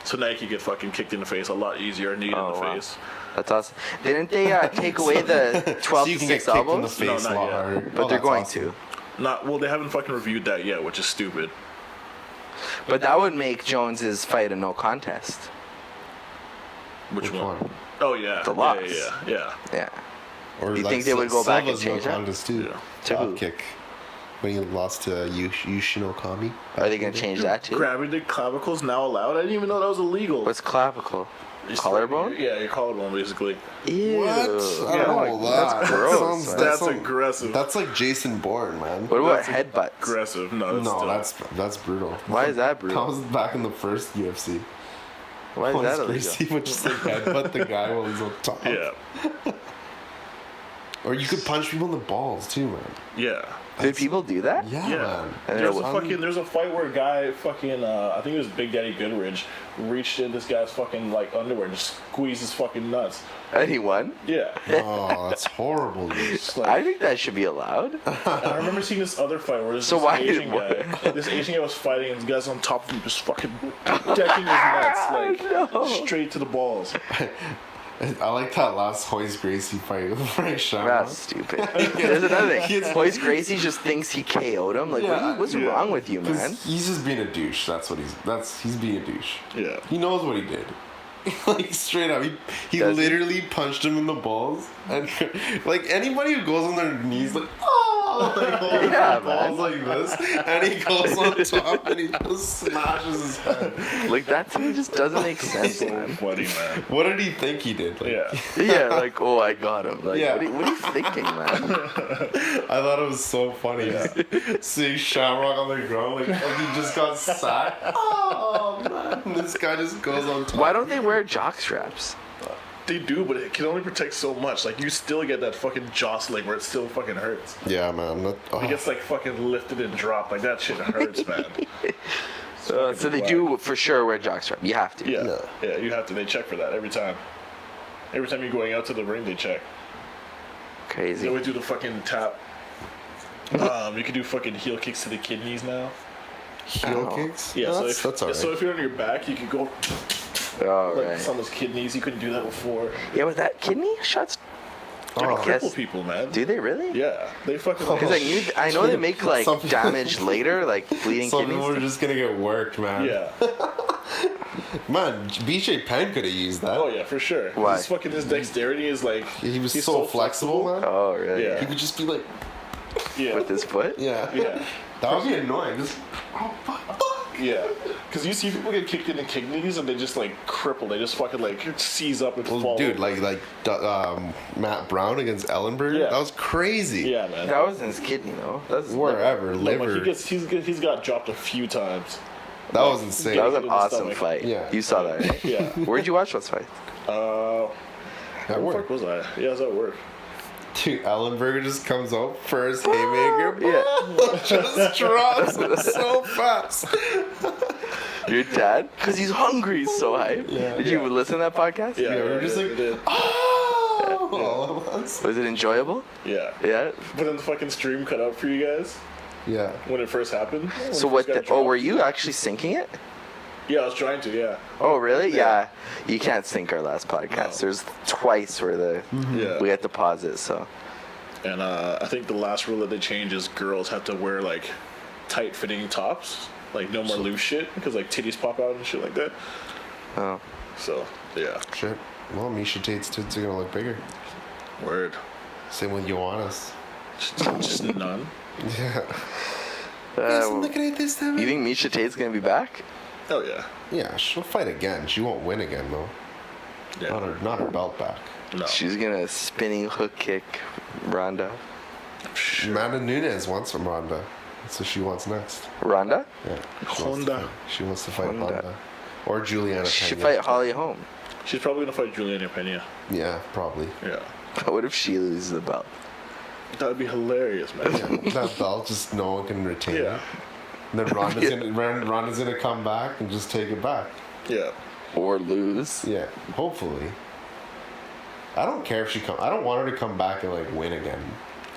So now you can get fucking kicked in the face a lot easier, kneed Oh, in the wow. face. That's awesome. Didn't they take away the 12 So you to can get 6 kicked in the elbows? face No, a not lot yet. harder. But Oh, they're that's going awesome. Not well. They haven't fucking reviewed that yet, which is stupid. to. But that would make Jones's fight a no contest. Which one? Oh yeah. The yeah, Lux. yeah. Yeah. Or You think they would go back and change that? Silva's no contest too. Yeah. To Top who? kick when he lost to Yushin Okami. Are they gonna change that too? Grabbing the clavicles now allowed? I didn't even know that was illegal. What's clavicle? Just Collarbone? Like, yeah, your collarbone basically. Ew. What? I don't know That's that. gross, sounds- man. That's sounds- aggressive. That's like Jason Bourne, man. What about That's headbutts? Aggressive. No, that's No, still- that's brutal. Why is that That brutal? was back in the first UFC. Why is that Once illegal? Gracie would just like headbutt the guy while he's on top. yeah, Or you could punch people in the balls too, man. yeah. Did people do that? Yeah, Yeah, man. And there's it- there's a fight where a guy fucking I think it was Big Daddy Goodridge reached in this guy's fucking like underwear and just squeezed his fucking nuts. Anyone? Yeah, Oh, that's horrible, dude. It's like- I think that should be allowed. I remember seeing this other fight where So this why- Asian guy, this Asian guy was fighting and this guy's on top of him just fucking decking his nuts like No. straight to the balls. I like that last Hoist Gracie fight with Frank Shamrock. That's stupid. There's another thing. Hoist Gracie just thinks he KO'd him. Like, what's wrong with you, man? He's just being a douche. That's what he's being a douche. Yeah. He knows what he did. Like straight up, he literally punched him in the balls, and like anybody who goes on their knees like like holding their balls like this, and he goes on top and he just smashes his head. Like that to me just doesn't make sense, man. Funny, man. What did he think he did? Like, Yeah, like I got him. Like Yeah. what are you thinking, man? I thought it was so funny seeing Shamrock on the ground like he just got sacked. Oh man, and this guy just goes on top. Why don't they wear jock straps? They do, but it can only protect so much. Like, you still get that fucking jostling where it still fucking hurts. Yeah, man. It gets, like, fucking lifted and dropped. Like, that shit hurts, man. So they do for sure wear jock strap. You have to. Yeah, you have to. They check for that every time. Every time you're going out to the ring, they check. Crazy. They always do the fucking tap. You can do fucking heel kicks to the kidneys now. Heel kicks? Yeah, No, that's all right. So if you're on your back, you can go Oh, like right. someone's kidneys. You couldn't do that before. Yeah, with that kidney shots. They I cripple guess. people, man. Do they really? Yeah, they fucking. Because I know they make like Some people- damage later, like bleeding Some kidneys. people are just gonna get worked, man. Yeah. Man, BJ Penn could have used that. Oh yeah, for sure. Why? His dexterity is like. He was he's so flexible, man. Oh, really? Yeah. He would just be like, Yeah. With his foot? yeah. Yeah. That would be annoying. Just, Yeah. Because you see people get kicked in the kidneys and they just like cripple. They just fucking like seize up and well, fall. dude, like Matt Brown against Ellenberger. Yeah. That was crazy. Yeah, man. That was in his kidney, though. That's Wherever, No, liver. but he's got dropped a few times. That was insane. That was an in the awesome stomach. fight. Yeah. You saw that, right? Yeah. Where'd you watch those fights? That Where the worked. fuck was I? Yeah, I was at work. Dude, Ellenberger just comes out first haymaker. Yeah. Just drops it so fast. Your dad? Because he's hungry. He's so hyped. Yeah. Did you listen to that podcast? Yeah, we were just like, we did. oh, all at once. Was it enjoyable? Yeah. Yeah. But then the fucking stream cut out for you guys Yeah. when it first happened. So what? Were you actually syncing it? Yeah, I was trying to. Yeah. Oh, really? Yeah. You can't sync our last podcast. No. There's twice where Yeah. we had to pause it. So And I think the last rule that they changed is girls have to wear like tight-fitting tops, like no more loose shit, because like titties pop out and shit like that. oh, So yeah, Shit. Well, Misha Tate's tits are gonna look bigger. word. Same with Ioannis. Just none. Yeah. Looking at this time. you think Misha Tate's gonna be back? Oh yeah. Yeah, she'll fight again. She won't win again though. Yeah. Not her belt back. No. She's gonna spinning hook kick Ronda. Amanda Nunes wants from Ronda. That's what she wants next. Ronda? Yeah. Honda. She wants to fight Honda. Honda. Or Juliana She Pena. fight Holly Holm. She's probably gonna fight Juliana Pena. Yeah, probably. Yeah. What if she loses the belt? That would be hilarious, man. That belt, just no one can retain Yeah. it. And then Ronda's gonna come back and just take it back. Yeah. Or lose? Yeah, hopefully. I don't care if she come. I don't want her to come back and like win again.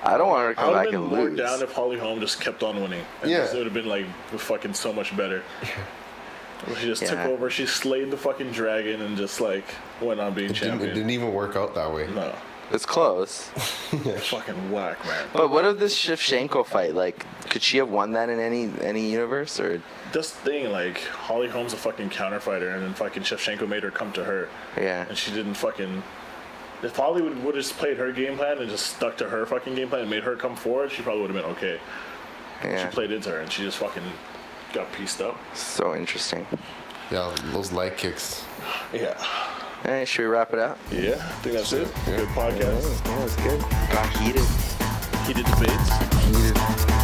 I don't want her to I come would back have been and more lose. down if Holly Holm just kept on winning. And Yeah. It would have been like fucking so much better. She just took Yeah. over. She slayed the fucking dragon and just like went on being It champion. didn't even work out that way. No. It's close. Fucking whack, man. But what of this Shevchenko fight? Like, could she have won that in any universe? Or This thing, like, Holly Holm's a fucking counter fighter, and then fucking Shevchenko made her come to her. yeah, And she didn't fucking. If Holly would have just played her game plan and just stuck to her fucking game plan and made her come forward, she probably would have been okay. She yeah. played into her, and she just fucking got pieced up. So interesting. Yeah, those leg kicks. Yeah. Hey, should we wrap it out? Yeah, I think that's it. Yeah. Good podcast. Yeah, it's good. Got heated. Heated debates. Heated.